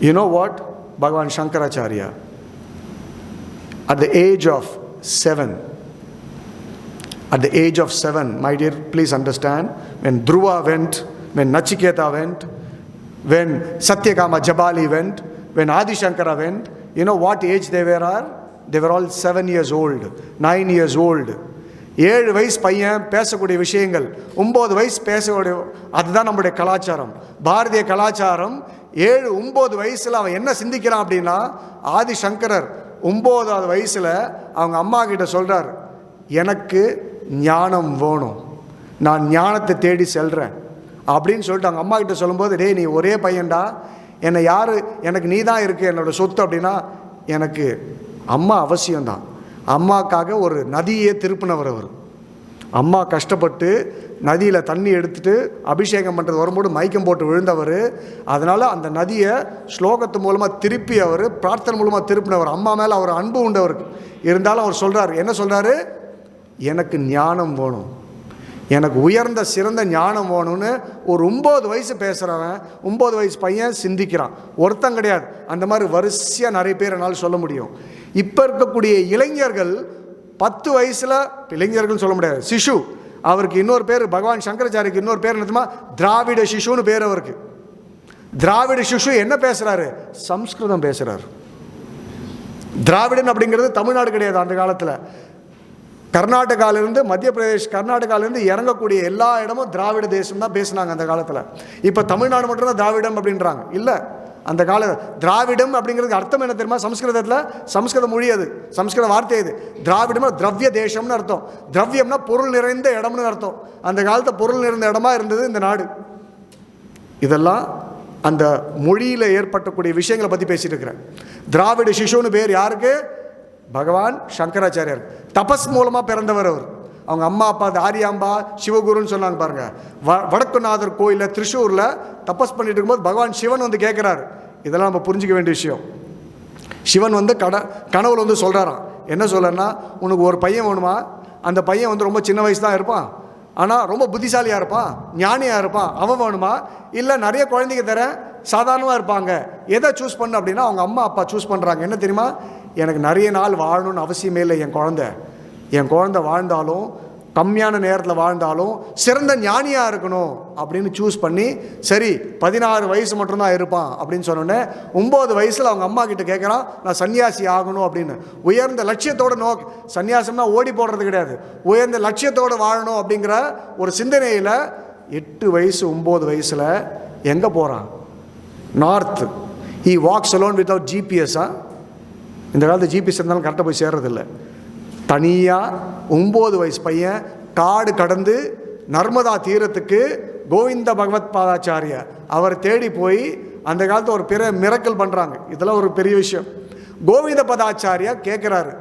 You know what? Bhagavan Shankaracharya, at the age of 7, my dear, please understand, when Dhruva went, when Nachiketa went, when Satyakama Jabali went, when Adi Shankara went, you know what age they were? They were all 7 years old, 9 years old. 7 வயசு பையன் பேசக்கூடிய விஷயங்கள், 9 வயசு பேசக்கூடிய, அதுதான் நம்முடைய கலாச்சாரம், பாரதிய கலாச்சாரம். 7-9 வயசில் அவன் என்ன சிந்திக்கிறான் அப்படின்னா, ஆதி சங்கரர் 9வது வயசில் அவங்க அம்மா கிட்ட சொல்கிறார், எனக்கு ஞானம் வேணும், நான் ஞானத்தை தேடி செல்கிறேன் அப்படின்னு சொல்லிட்டு அவங்க அம்மா கிட்ட சொல்லும்போது, டேய் நீ ஒரே பையன்டா, என்னை யார், எனக்கு நீ தான் இருக்குது என்னோடய சொத்து அப்படின்னா, எனக்கு அம்மா அவசியம்தான். அம்மாக்காக ஒரு நதியே திருப்பினவர் அவர். அம்மா கஷ்டப்பட்டு நதியில் தண்ணி எடுத்துகிட்டு அபிஷேகம் பண்ணுறது வரும்போது மயக்கம் போட்டு விழுந்தவர். அதனால் அந்த நதியை ஸ்லோகத்து மூலமாக திருப்பி அவர் பிரார்த்தனை மூலமாக திருப்பினவர். அம்மா மேலே அவர் அன்பு உண்டவருக்கு. இருந்தாலும் அவர் சொல்கிறார், என்ன சொல்கிறாரு? எனக்கு ஞானம் வேணும், எனக்கு உயர்ந்த சிறந்த ஞானம் வேணும்னு ஒரு 9 வயசு பேசுகிறவன், 9 வயசு பையன் சிந்திக்கிறான். ஒருத்தன் கிடையாது, அந்த மாதிரி வரிசையாக நிறைய பேர் என்னால் சொல்ல முடியும். இப்போ இருக்கக்கூடிய இளைஞர்கள் 10 வயசில், இளைஞர்கள் சொல்ல முடியாது, சிசு, அவருக்கு இன்னொரு பேர், பகவான் சங்கராச்சாரிக்கு இன்னொரு பேர் என்னதுமா, திராவிட சிசுன்னு பேர் அவருக்கு. திராவிட சிசு என்ன பேசுகிறாரு? சம்ஸ்கிருதம் பேசுகிறார். திராவிடன் அப்படிங்கிறது தமிழ்நாடு கிடையாது. அந்த காலத்தில் கர்நாடகாவிலேருந்து, மத்திய பிரதேஷ், கர்நாடகாவிலேருந்து இறங்கக்கூடிய எல்லா இடமும் திராவிட தேசம் தான் பேசுனாங்க அந்த காலத்தில். இப்போ தமிழ்நாடு மட்டும்தான் திராவிடம் அப்படின்றாங்க. இல்லை, அந்த கால திராவிடம் அப்படிங்கிறதுக்கு அர்த்தம் என்ன தெரியுமா? சம்ஸ்கிருதத்தில், சம்ஸ்கிருத மொழி அது, சம்ஸ்கிருத வார்த்தை இது. திராவிடம்னா திரவிய தேசம்னு அர்த்தம். திரவியம்னா பொருள் நிறைந்த இடம்னு அர்த்தம். அந்த காலத்தில் பொருள் நிறைந்த இடமா இருந்தது இந்த நாடு. இதெல்லாம் அந்த மொழியில் ஏற்பட்டக்கூடிய விஷயங்களை பற்றி பேசிட்டு இருக்கிறேன். திராவிட சிசுன்னு பேர் யாருக்கு? பகவான் சங்கராச்சாரியார். தபஸ் மூலமாக பிறந்தவர் அவர். அவங்க அம்மா அப்பா ஆரியாம்பா சிவகுருன்னு சொன்னாங்க பாருங்க. வடக்குநாதர் கோயிலில் திருச்சூரில் தபஸ் பண்ணிட்டு இருக்கும்போது பகவான் சிவன் வந்து கேட்குறாரு. இதெல்லாம் நம்ம புரிஞ்சிக்க வேண்டிய விஷயம். சிவன் வந்து கனவுல வந்து சொல்கிறாராம். என்ன சொல்கிறேன்னா, உனக்கு ஒரு பையன் வேணுமா, அந்த பையன் வந்து ரொம்ப சின்ன வயசு தான் இருப்பான், ஆனால் ரொம்ப புத்திசாலியாக இருப்பான், ஞானியாக இருப்பான், அவன் வேணுமா, இல்லை நிறைய குழந்தைங்க தரேன் சாதாரணமாக இருப்பாங்க, எதை சூஸ் பண்ணு அப்படின்னா அவங்க அம்மா அப்பா சூஸ் பண்ணுறாங்க. என்ன தெரியுமா, எனக்கு நிறைய நாள் வாழணும்னு அவசியமே இல்லை, என் குழந்தை வாழ்ந்தாலும் கம்மியான நேரத்தில் வாழ்ந்தாலும் சிறந்த ஞானியாக இருக்கணும் அப்படின்னு சூஸ் பண்ணி, சரி 16 வயசு மட்டும்தான் இருப்பான் அப்படின்னு சொன்னோன்னே 9 வயசில் அவங்க அம்மா கிட்ட கேட்குறான், நான் சன்னியாசி ஆகணும் அப்படின்னு. உயர்ந்த லட்சியத்தோடு சன்னியாசம்னா ஓடி போடுறது கிடையாது, உயர்ந்த லட்சியத்தோடு வாழணும் அப்படிங்கிற ஒரு சிந்தனையில் 8 வயசு 9 வயசில் எங்கே போகிறான், north. He walks alone without ஜிபிஎஸ்ஸா. இந்த காலத்து ஜிபிஎஸ் இருந்தாலும் கரெக்டாக போய் சேர்றதில்லை. தனியாக 9 வயசு பையன் காடு கடந்து நர்மதா தீரத்துக்கு கோவிந்த பகவத் பாதாச்சாரிய அவர் தேடி போய் அந்த காலத்தில் ஒரு பெரிய மிரக்கல் பண்ணுறாங்க. இதெல்லாம் ஒரு பெரிய விஷயம். கோவிந்த பதாச்சாரியா கேட்குறாரு.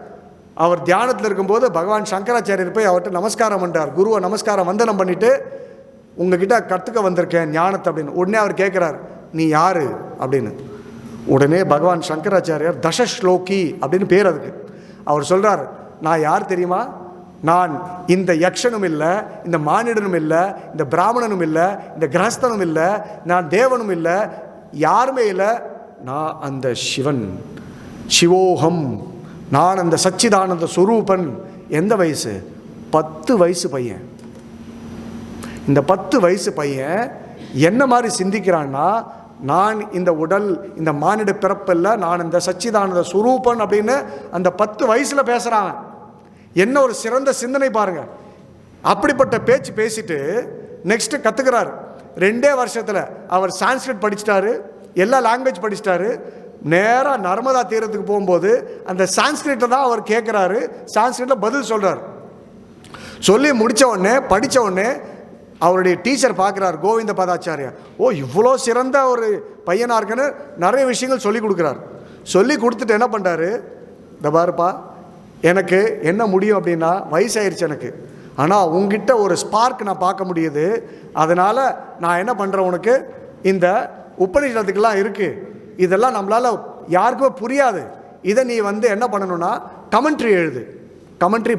அவர் தியானத்தில் இருக்கும்போது பகவான் சங்கராச்சாரியர் போய் அவர்கிட்ட நமஸ்காரம் பண்ணுறார். குருவை நமஸ்காரம் வந்தனம் பண்ணிவிட்டு, உங்ககிட்ட கற்றுக்க வந்திருக்கேன் ஞானத்தை அப்படின்னு. உடனே அவர் கேட்குறார், நீ யார் அப்படின்னு. உடனே பகவான் சங்கராச்சாரியார் தசஸ்லோகி அப்படின்னு பேர் அதுக்கு. அவர் சொல்கிறார், நான் யார் தெரியுமா, நான் இந்த யக்ஷனும் இல்லை, இந்த மானிடனும் இல்லை, இந்த பிராமணனும் இல்லை, இந்த கிரகஸ்தனும் இல்லை, நான் தேவனும் இல்லை, யாருமே இல்லை, நான் அந்த சிவன், சிவோகம், நான் அந்த சச்சிதானந்த சுரூபன். எந்த வயசு, 10 வயசு பையன். இந்த 10 வயசு பையன் என்ன மாதிரி சிந்திக்கிறான்னா, நான் இந்த உடல், இந்த மானிட பிறப்பில்ல, நான் இந்த சச்சிதானந்த சுரூபன் அப்படின்னு அந்த 10 வயசில் பேசுகிறாங்க. என்ன ஒரு சிறந்த சிந்தனை பாருங்க. அப்படிப்பட்ட பேச்சு பேசிட்டு நெக்ஸ்ட் கற்றுக்கிறார். 2 வருஷத்தில் அவர் சான்ஸ்கிரிட் படிச்சிட்டாரு, எல்லா லாங்குவேஜ் படிச்சிட்டாரு. நேராக நர்மதா தீரத்துக்கு போகும்போது அந்த சான்ஸ்கிரிட்டை தான் அவர் கேட்குறாரு, சான்ஸ்கிரிட்டில் பதில் சொல்கிறார். சொல்லி முடித்த உடனே, படித்த உடனே அவருடைய டீச்சர் பார்க்குறார், கோவிந்த பதாச்சாரியா. ஓ, இவ்வளோ சிறந்த ஒரு பையனாக இருக்குன்னு நிறைய விஷயங்கள் சொல்லி கொடுக்குறார். சொல்லி கொடுத்துட்டு என்ன பண்ணுறாரு, இந்த பாருப்பா, எனக்கு என்ன முடியும் அப்படின்னா, வயசாயிருச்சு எனக்கு, ஆனால் உங்ககிட்ட ஒரு ஸ்பார்க் நான் பார்க்க முடியுது, அதனால் நான் என்ன பண்ணுறேன், உனக்கு இந்த உபநிஷத்துக்கெல்லாம் இருக்குது, இதெல்லாம் நம்மளால் யாருக்குமே புரியாது, இதை நீ வந்து என்ன பண்ணணும்னா கமெண்ட்ரி எழுது. கமெண்ட்ரி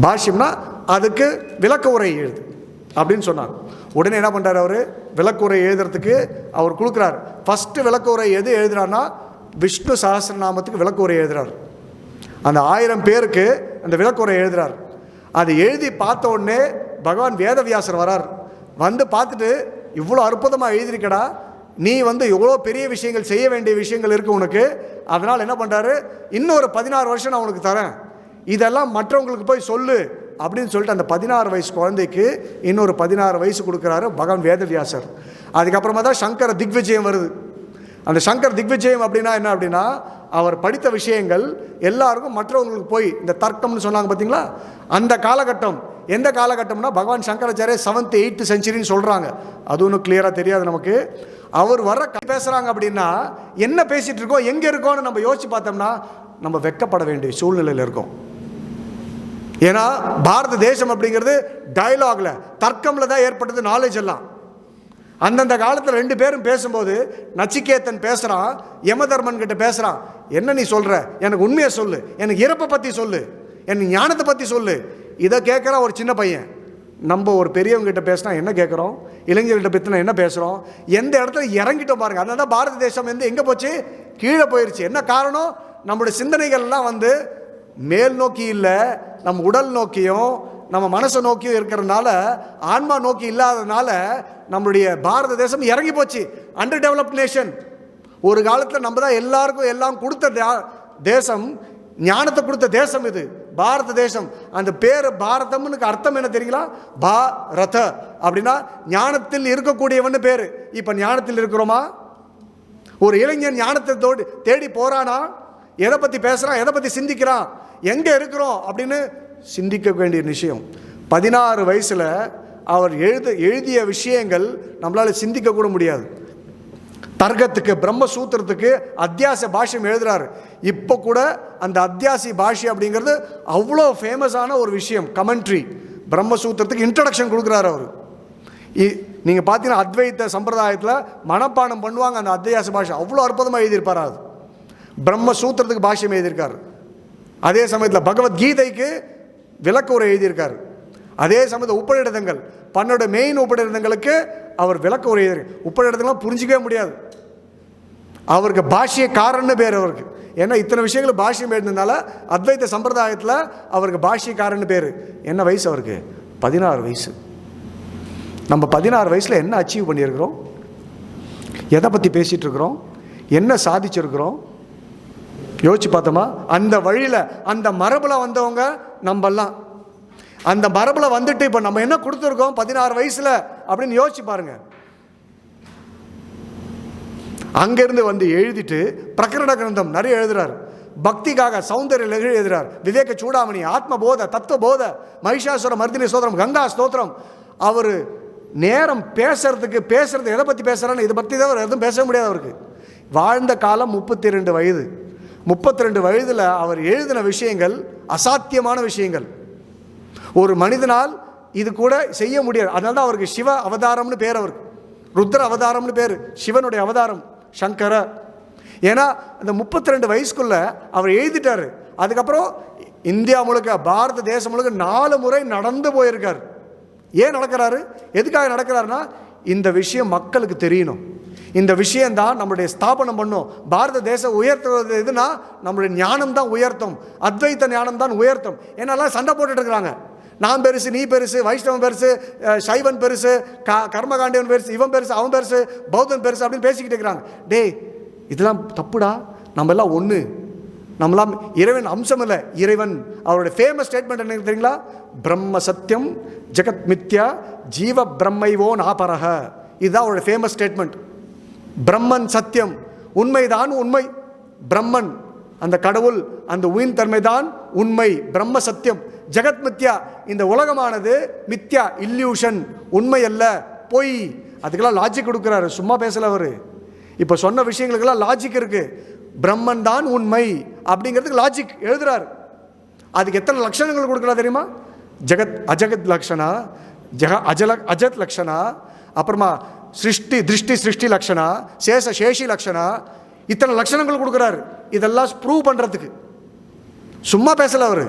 பாஷ்யம்னா அதுக்கு விளக்க உரை எழுது அப்படின்னு சொன்னார். உடனே என்ன பண்ணுறாரு, அவர் விளக்க உரை எழுதுறதுக்கு அவர் கொடுக்குறாரு. ஃபஸ்ட்டு விளக்க உரை எது எழுதுறாருன்னா, விஷ்ணு சஹஸ்ரநாமத்துக்கு விளக்க உரை எழுதுறாரு. அந்த 1000 பேருக்கு அந்த விளக்க உரை எழுதுறார். அது எழுதி பார்த்த உடனே பகவான் வேதவியாசர் வரார். வந்து பார்த்துட்டு, இவ்வளோ அற்புதமாக எழுதியிருக்கடா, நீ வந்து எவ்வளோ பெரிய விஷயங்கள் செய்ய வேண்டிய விஷயங்கள் இருக்குது உனக்கு, அதனால் என்ன பண்ணுறாரு, இன்னொரு 16 வருஷம் நான் உனக்கு தரேன், இதெல்லாம் மற்றவங்களுக்கு போய் சொல்லு அப்படின்னு சொல்லிட்டு அந்த 16 வயசு குழந்தைக்கு இன்னொரு 16 வயசு கொடுக்குறாரு பகவான் வேதவியாசர். அதுக்கப்புறமா தான் சங்கர திக்விஜயம் வருது. அந்த சங்கர் திக்விஜயம் அப்படின்னா என்ன அப்படின்னா, அவர் படித்த விஷயங்கள் எல்லாருக்கும் மற்றவங்களுக்கு போய், இந்த தர்க்கம்னு சொன்னாங்க பார்த்தீங்களா, அந்த காலகட்டம். எந்த காலகட்டம்னா பகவான் சங்கராச்சாரிய 7th 8th செஞ்சுரின்னு சொல்கிறாங்க. அது ஒன்றும் கிளியராக தெரியாது நமக்கு. அவர் வர பேசுகிறாங்க அப்படின்னா என்ன பேசிகிட்டு இருக்கோம், எங்கே இருக்கோன்னு நம்ம யோசிச்சு பார்த்தோம்னா நம்ம வெட்கப்பட வேண்டிய சூழ்நிலையில் இருக்கோம். ஏன்னா பாரத தேசம் அப்படிங்கிறது டயலாக்ல, தர்க்கம்ல தான் ஏற்பட்டது. நாலேஜ் எல்லாம் அந்தந்த காலத்தில் 2 பேரும் பேசும்போது நச்சிகேதன் பேசுகிறான், யமதர்மன் கிட்ட பேசுகிறான். என்ன நீ சொல்கிற, எனக்கு உண்மையை சொல்லு, எனக்கு இறப்பை பற்றி சொல்லு, எனக்கு ஞானத்தை பற்றி சொல்லு. இதை கேட்குறான் ஒரு சின்ன பையன். நம்ம ஒரு பெரியவங்ககிட்ட பேசினா என்ன கேட்குறோம், இளைஞர்கிட்ட பற்றினா என்ன பேசுகிறோம், எந்த இடத்துல இறங்கிட்டோம் பாருங்கள். அதனால தான் பாரத தேசம் வந்து எங்கே போச்சு, கீழே போயிடுச்சு. என்ன காரணம், நம்மளுடைய சிந்தனைகள்லாம் வந்து மேல் நோக்கி இல்லை, நம்ம உடல் நோக்கியும் நம்ம மனசை நோக்கியும் இருக்கிறதுனால, ஆன்மா நோக்கி இல்லாததுனால நம்மளுடைய பாரத தேசம் இறங்கி போச்சு. Under developed nation. ஒரு காலத்தில் நம்ம தான் எல்லாருக்கும் எல்லாம் கொடுத்த தேசம், ஞானத்தை கொடுத்த தேசம் இது பாரத தேசம். அந்த பேர் பாரதம்னு அர்த்தம் என்ன தெரியுங்களா, பாரத அப்படின்னா ஞானத்தில் இருக்கக்கூடியவன்னு பேர். இப்போ ஞானத்தில் இருக்கிறோமா? ஒரு இளைஞன் ஞானத்தை தேடி போறானா, எதை பற்றி பேசுகிறான், எதை பற்றி சிந்திக்கிறான், எங்கே இருக்கிறோம் அப்படின்னு சிந்திக்க வேண்டிய விஷயம். 16 வயசில் அவர் எழுதிய விஷயங்கள் நம்மளால் சிந்திக்க கூட முடியாது. தர்க்கத்துக்கு, பிரம்மசூத்திரத்துக்கு அத்தியாச பாஷ்யம் எழுதுறாரு. இப்போ கூட அந்த அத்தியாசி பாஷ்யம் அப்படிங்கிறது அவ்வளோ ஃபேமஸான ஒரு விஷயம். கமெண்ட்ரி பிரம்மசூத்திரத்துக்கு இன்ட்ரடக்ஷன் கொடுக்குறாரு அவர். நீங்கள் பார்த்தீங்கன்னா அத்வைத்த சம்பிரதாயத்தில் மனப்பாடம் பண்ணுவாங்க அந்த அத்தியாச பாஷ்யம். அவ்வளோ அற்புதமாக எழுதியிருப்பார். அது பிரம்மசூத்திரத்துக்கு பாஷ்யம் எழுதியிருக்காரு. அதே சமயத்தில் பகவத்கீதைக்கு விளக்க உரை எழுதியிருக்காரு. அதே சமயத்தில் உபநிடதங்கள் 12 மெயின் உபநிடதங்களுக்கு அவர் விளக்க உரை எழுதியிருக்காரு. உபநிடதங்கள்லாம் புரிஞ்சிக்கவே முடியாது. அவருக்கு பாஷ்யக்காரன்னு பேர் அவருக்கு. ஏன்னா இத்தனை விஷயங்கள் பாஷ்யம் எழுதுனால அத்வைத்த சம்பிரதாயத்தில் அவருக்கு பாஷ்யக்காரன்னு பேர். என்ன வயசு அவருக்கு? 16 வயசு. நம்ம 16 வயசில் என்ன அச்சீவ் பண்ணியிருக்கிறோம்? எதை பற்றி பேசிகிட்டு இருக்கிறோம்? என்ன சாதிச்சிருக்கிறோம்? யோசிச்சு பார்த்தோமா? அந்த வழியில் அந்த மரபில் வந்தவங்க நம்மெல்லாம். அந்த மரபில் வந்துட்டு இப்போ நம்ம என்ன கொடுத்துருக்கோம் 16 வயசில் அப்படின்னு யோசிச்சு பாருங்க. அங்கேருந்து வந்து எழுதிட்டு பிரகரண கிரந்தம் நிறைய எழுதுறாரு. பக்திக்காக சௌந்தர்ய எழுதுறார். விவேக சூடாமணி, ஆத்மபோத, தத்துவபோத, மகிஷாசுர மர்தினி ஸ்தோத்திரம், கங்கா ஸ்தோத்திரம். அவர் நேரம் பேசுறது எதை பற்றி பேசுகிறான்னு இதை பற்றி தான் அவர் எதுவும் பேச முடியாது. அவருக்கு வாழ்ந்த காலம் 32 வயது. 32 வயதில் அவர் எழுதின விஷயங்கள் அசாத்தியமான விஷயங்கள். ஒரு மனிதனால் இது கூட செய்ய முடியாது. அதனால தான் அவருக்கு சிவ அவதாரம்னு பேர். அவருக்கு ருத்ர அவதாரம்னு பேர். சிவனுடைய அவதாரம் சங்கர. ஏன்னா அந்த 32 வயசுக்குள்ள அவர் எழுதிட்டாரு. அதுக்கப்புறம் இந்தியா முழுக்க, பாரத தேசம் முழுக்க 4 முறை நடந்து போயிருக்கார். ஏன் நடக்கிறாரு? எதுக்காக நடக்கிறாருன்னா இந்த விஷயம் மக்களுக்கு தெரியணும். இந்த விஷயந்தான் நம்மளுடைய ஸ்தாபனம் பண்ணும். பாரத தேசம் உயர்த்துவது எதுனா நம்மளுடைய ஞானம் தான் உயர்த்தும். அத்வைத்த ஞானம் தான் உயர்த்தும். ஏன்னாலாம் சண்டை போட்டுட்டு இருக்கிறாங்க. நான் பெருசு, நீ பெருசு, வைஷ்ணவன் பெருசு, சைவன் பெருசு, கர்மகாண்டியவன் பெருசு, இவன் பெருசு, அவன் பெருசு, பௌத்தன் பெருசு அப்படின்னு பேசிக்கிட்டு இருக்கிறாங்க. டேய், இதெல்லாம் தப்புடா. நம்ம எல்லாம் ஒன்று. நம்மளாம் இறைவன் அம்சம் இல்லை, இறைவன். அவருடைய ஃபேமஸ் ஸ்டேட்மெண்ட் என்ன தெரியுங்களா? பிரம்ம சத்தியம் ஜெகத் மித்யா ஜீவ பிரம்மைவோ நாபரக. இதுதான் அவருடைய ஃபேமஸ் ஸ்டேட்மெண்ட். பிரம்மன் சத்தியம், உண்மைதான் உண்மை. பிரம்மன் அந்த கடவுள், அந்த உயிர் தன்மைதான் உண்மை, பிரம்ம சத்தியம். ஜெகத் மித்யா, இந்த உலகமானது மித்யா, இல்யூஷன், உண்மை அல்ல, பொய். அதுக்கெல்லாம் லாஜிக் கொடுக்குறாரு, சும்மா பேசல அவர். இப்போ சொன்ன விஷயங்களுக்கெல்லாம் லாஜிக் இருக்கு. பிரம்மன் தான் உண்மை அப்படிங்கிறதுக்கு லாஜிக் எழுதுறாரு. அதுக்கு எத்தனை லட்சணங்கள் கொடுக்குறா தெரியுமா? ஜெகத் அஜகத் லக்ஷணா, அஜத் லக்ஷணா, அப்புறமா சிருஷ்டி திருஷ்டி சிருஷ்டி லக்ஷணா, சேஷ சேஷி லக்ஷணா. இத்தனை லட்சணங்கள் கொடுக்குறாரு. இதெல்லாம் ப்ரூவ் பண்ணுறதுக்கு. சும்மா பேசல அவர்.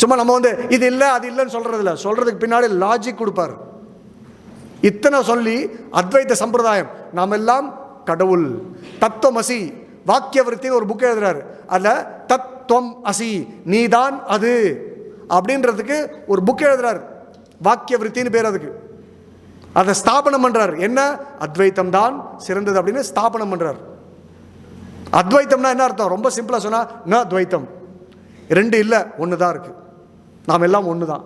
சும்மா நம்ம வந்து இது இல்லை அது இல்லைன்னு சொல்கிறதில்ல. சொல்கிறதுக்கு பின்னாடி லாஜிக் கொடுப்பார். இத்தனை சொல்லி அத்வைத்த சம்பிரதாயம் நாம் எல்லாம் கடவுள். தத்துவமசி வாக்கியவருத்தின்னு ஒரு புக் எழுதுறாரு. அதில் தத்துவம் அசி, நீதான் அது அப்படின்றதுக்கு ஒரு புக் எழுதுறாரு. வாக்கியவருத்தின்னு பேர் அதுக்கு. அதை ஸ்தாபனம் பண்றார். என்ன? அத்வைத்தம் தான் சிறந்தது அப்படின்னு ஸ்தாபனம் பண்றார். அத்வைத்தம்னா என்ன அர்த்தம்? ரொம்ப சிம்பிளா சொன்னா, ந அத்வைத்தம், 2 இல்லை, 1 தான் இருக்கு. நாம் எல்லாம் ஒன்று தான்,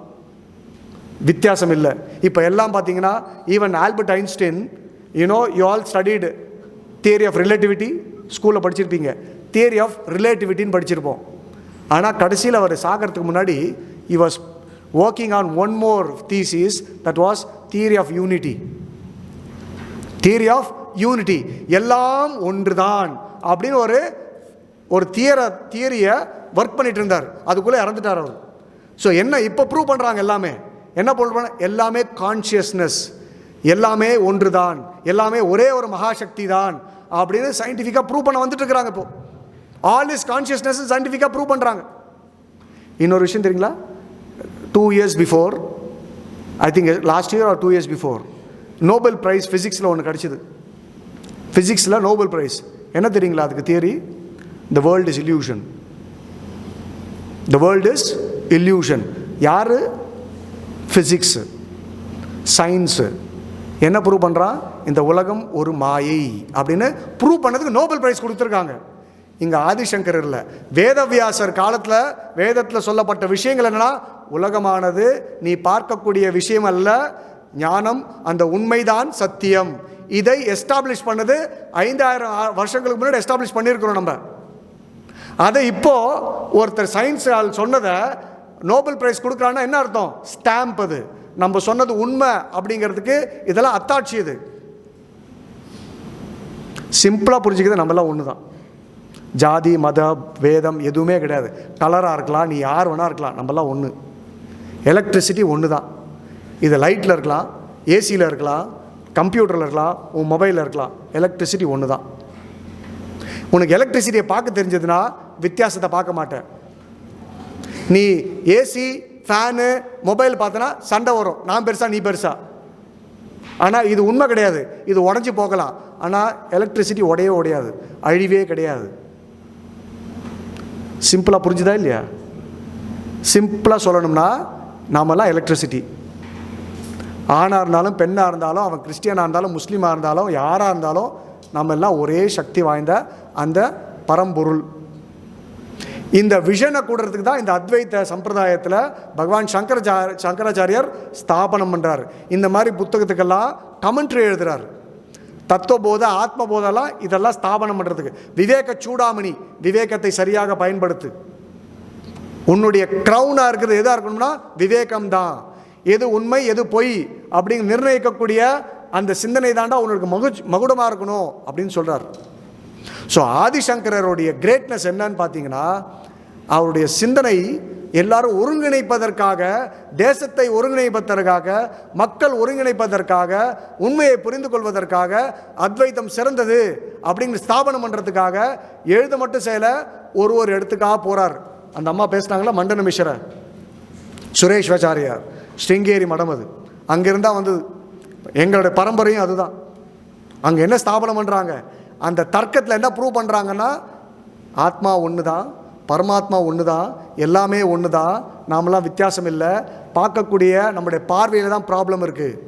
வித்தியாசம் இல்லை. இப்போ எல்லாம் பார்த்தீங்கன்னா, even Albert Einstein, you all studied theory of relativity, ஸ்கூலில் படிச்சிருப்பீங்க. தியரி ஆஃப் ரிலேட்டிவிட்டின்னு படிச்சிருப்போம். ஆனால் கடைசியில் அவர் சாகிறதுக்கு முன்னாடி he was working on one more thesis, that was theory of unity. theory of unity, எல்லாம் ஒன்றுதான் அப்படின்னு ஒரு தியரியை ஒர்க் பண்ணிட்டு இருந்தார். அதுக்குள்ளே இறந்துட்டார் அவர். ஸோ என்ன இப்போ ப்ரூவ் பண்ணுறாங்க? எல்லாமே என்ன ப்ரூவ் பண்ண? எல்லாமே கான்ஷியஸ்னஸ், எல்லாமே ஒன்று தான், எல்லாமே ஒரே ஒரு மகாசக்தி தான் அப்படின்னு சயின்டிஃபிக்காக ப்ரூவ் பண்ண வந்துட்டு இருக்கிறாங்க. இப்போ ஆல் இஸ் கான்ஷியஸ்னஸ் சயின்டிஃபிக்காக ப்ரூவ் பண்ணுறாங்க. இன்னொரு விஷயம் தெரியுங்களா? 2 years before, I think last year or 2 years before, Nobel prize ஃபிசிக்ஸில் ஒன்று கிடச்சிது. ஃபிசிக்ஸில் நோபல் ப்ரைஸ். என்ன தெரியுங்களா அதுக்கு theory? The world is illusion. The world is illusion. யார்? Physics, science. என்ன ப்ரூவ் பண்ணுறான்? இந்த உலகம் ஒரு மாயை அப்படின்னு ப்ரூவ் பண்ணதுக்கு நோபல் ப்ரைஸ் கொடுத்துருக்காங்க. இங்கே ஆதிசங்கர் இல்லை, வேதவியாசர் காலத்தில் வேதத்தில் சொல்லப்பட்ட விஷயங்கள் என்னன்னா, உலகமானது நீ பார்க்கக்கூடிய விஷயம் அல்ல, ஞானம், அந்த உண்மைதான் சத்தியம். இதை எஸ்டாப்ளிஷ் பண்ணது 5000 வருஷங்களுக்கு முன்னாடி எஸ்டாப்ளிஷ் பண்ணியிருக்கிறோம் நம்ம. அதை இப்போ ஒருத்தர் சயின்ஸ் ஆள் சொன்னதை நோபல் பிரைஸ் கொடுக்குறான்னா என்ன அர்த்தம்? ஸ்டாம்ப். அது நம்ம சொன்னது உண்மை அப்படிங்கிறதுக்கு இதெல்லாம் அத்தாட்சி. இது சிம்பிளாக புரிஞ்சுக்கிறது நம்மளாம் ஒன்று தான். ஜாதி மத வேதம் எதுவுமே கிடையாது. கலராக இருக்கலாம், நீ யார் வேணா இருக்கலாம், நம்மளாம் ஒன்று. எலக்ட்ரிசிட்டி ஒன்று தான். இது லைட்டில் இருக்கலாம், ஏசியில் இருக்கலாம், கம்ப்யூட்டரில் இருக்கலாம், உன் மொபைலில் இருக்கலாம். எலக்ட்ரிசிட்டி ஒன்று தான். உனக்கு எலக்ட்ரிசிட்டியை பார்க்க தெரிஞ்சதுன்னா வித்தியாசத்தை பார்க்க மாட்டேன். நீ ஏசி ஃபேனு மொபைல் பார்த்தனா சண்டை வரும், நான் பெருசா நீ பெருசா. ஆனால் இது உண்மை கிடையாது. இது உடஞ்சி போகலாம், ஆனால் எலக்ட்ரிசிட்டி உடையாது, அழிவே கிடையாது. சிம்பிளாக புரிஞ்சுதா இல்லையா? சிம்பிளாக சொல்லணும்னா நாமெல்லாம் எலக்ட்ரிசிட்டி. ஆணாக இருந்தாலும் பெண்ணாக இருந்தாலும், அவன் கிறிஸ்டியனாக இருந்தாலும் முஸ்லீமாக இருந்தாலும் யாராக இருந்தாலும், நம்ம எல்லாம் ஒரே சக்தி வாய்ந்த அந்த பரம்பொருள். இந்த விஷனை கூடுறதுக்கு தான் இந்த அத்வைத்த சம்பிரதாயத்தில் பகவான் சங்கராச்சாரியர் ஸ்தாபனம் பண்ணுறார். இந்த மாதிரி புத்தகத்துக்கெல்லாம் கமெண்ட்ரி எழுதுகிறார். தத்துவபோத ஆத்மபோதெல்லாம் இதெல்லாம் ஸ்தாபனம் பண்ணுறதுக்கு. விவேக சூடாமணி, விவேகத்தை சரியாக பயன்படுத்து. உன்னுடைய க்ரௌனாக இருக்கிறது எதாக இருக்கணும்னா விவேகம்தான். எது உண்மை எது பொய் அப்படின்னு நிர்ணயிக்கக்கூடிய அந்த சிந்தனை தாண்டா உனக்கு மகுடமாக இருக்கணும் அப்படின்னு சொல்கிறார். ஸோ ஆதிசங்கரருடைய கிரேட்னஸ் என்னன்னு பார்த்தீங்கன்னா, அவருடைய சிந்தனை எல்லாரும் ஒருங்கிணைப்பதற்காக, தேசத்தை ஒருங்கிணைப்பதற்காக, மக்கள் ஒருங்கிணைப்பதற்காக, உண்மையை புரிந்து கொள்வதற்காக அத்வைத்தம் சிறந்தது அப்படின்னு ஸ்தாபனம் பண்ணுறதுக்காக எழுத மட்டும் செய்யலை, ஒரு இடத்துக்காக போகிறார். அந்த அம்மா பேசினாங்களா, மண்டன மிஸ்ர, சுரேஸ்வராச்சாரியார், ஸ்ருங்கேரி மடம், அது அங்கிருந்தால் வந்தது. எங்களுடைய பரம்பரையும் அதுதான். அங்கே என்ன ஸ்தாபனம் பண்ணுறாங்க, அந்த தர்க்கத்தில் என்ன ப்ரூவ் பண்ணுறாங்கன்னா, ஆத்மா ஒன்று தான், பரமாத்மா ஒன்று தான், எல்லாமே ஒன்று தான், நாமெல்லாம் வித்தியாசம் இல்லை. பார்க்கக்கூடிய நம்முடைய பார்வையில் தான் ப்ராப்ளம் இருக்குது.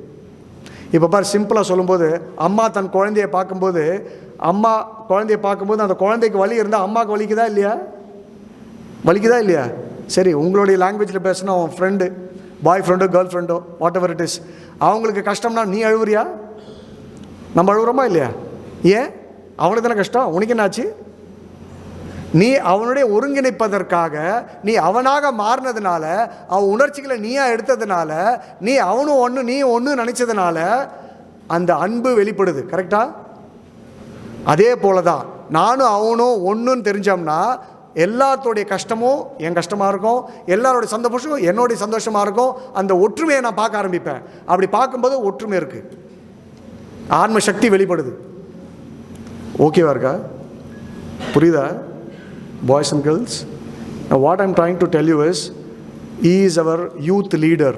இப்போ பாரு, சிம்பிளாக சொல்லும்போது, அம்மா தன் குழந்தைய பார்க்கும்போது, அம்மா குழந்தைய பார்க்கும்போது அந்த குழந்தைக்கு வலி இருந்தால் அம்மாவுக்கு வலிக்குதா இல்லையா? வலிக்குதா இல்லையா? சரி, உங்களுடைய லாங்குவேஜில் பேசினா உன் ஃப்ரெண்டு, பாய் ஃப்ரெண்டோ கேர்ள் ஃப்ரெண்டோ வாட் எவர் இட் இஸ், அவங்களுக்கு கஷ்டம்னா நீ அழுவுறியா? நம்ம அழுகுறோமா இல்லையா? ஏன்? அவனுக்கு தானே கஷ்டம், உனக்கு என்னாச்சு? நீ அவனுடைய ஒருங்கிணைப்பதற்காக, நீ அவனாக மாறினதுனால, அவன் உணர்ச்சிகளை நீயா எடுத்ததுனால, நீ அவனும் ஒன்று நீ ஒன்று நினைச்சதுனால அந்த அன்பு வெளிப்படுது. கரெக்டா? அதே போல தான் நானும் அவனும் ஒன்றுன்னு தெரிஞ்சோம்னா எல்லாத்தோடைய கஷ்டமும் என் கஷ்டமாக இருக்கும், எல்லாரோடைய சந்தோஷமும் என்னுடைய சந்தோஷமாக இருக்கும். அந்த ஒற்றுமையை நான் பார்க்க ஆரம்பிப்பேன். அப்படி பார்க்கும்போது ஒற்றுமை இருக்குது, ஆன்ம சக்தி வெளிப்படுது. ஓகேவா இருக்கா? புரியுதா? Boys and girls, now what I'm trying to tell you is, he is our youth leader.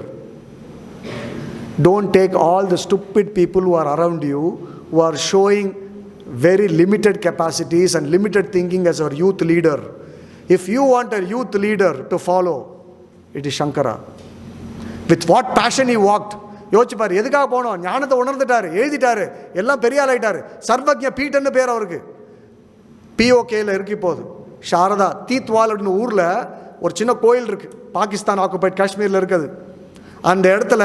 Don't take all the stupid people who are around you, who are showing very limited capacities and limited thinking as our youth leader. If you want a youth leader to follow, it is Shankara. With what passion he walked. யோசிச்சு பாரு, எதுக்காக போனோம்? ஞானத்தை உணர்ந்துட்டாரு, எழுதிட்டாரு, எல்லாம் பெரிய ஆளாயிட்டாரு. சர்வஜ்ஞ பீட்டன்னு பேர் அவருக்கு. பிஓகேல இருக்கு. இப்போது சாரதா தீத்வால் அப்படின்னு ஊரில் ஒரு சின்ன கோயில் இருக்குது, பாகிஸ்தான் ஆக்குபைட் காஷ்மீரில் இருக்குது. அந்த இடத்துல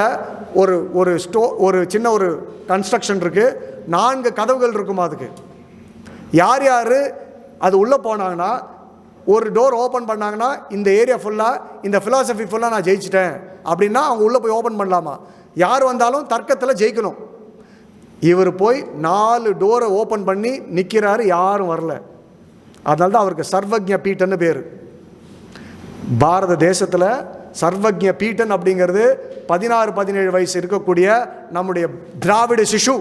ஒரு சின்ன ஒரு கன்ஸ்ட்ரக்ஷன் இருக்குது, 4 கதவுகள் இருக்குமா. அதுக்கு யார் அது உள்ளே போனாங்கன்னா, ஒரு டோர் ஓப்பன் பண்ணாங்கன்னா இந்த ஏரியா ஃபுல்லாக, இந்த ஃபிலாசபி ஃபுல்லாக நான் ஜெயிச்சிட்டேன் அப்படின்னா அவங்க உள்ளே போய் ஓப்பன் பண்ணலாமா? யார் வந்தாலும் தர்க்கத்தில் ஜெயிக்கணும். இவர் போய் 4 டோரை ஓப்பன் பண்ணி நிற்கிறாரு, யாரும் வரல. அதனால தான் அவருக்கு சர்வஜ்ஞ பீட்டன்னு பேர். பாரத தேசத்தில் சர்வஜ்ஞ பீட்டன் அப்படிங்கிறது 16-17 வயசு இருக்கக்கூடிய நம்முடைய திராவிட சிசு,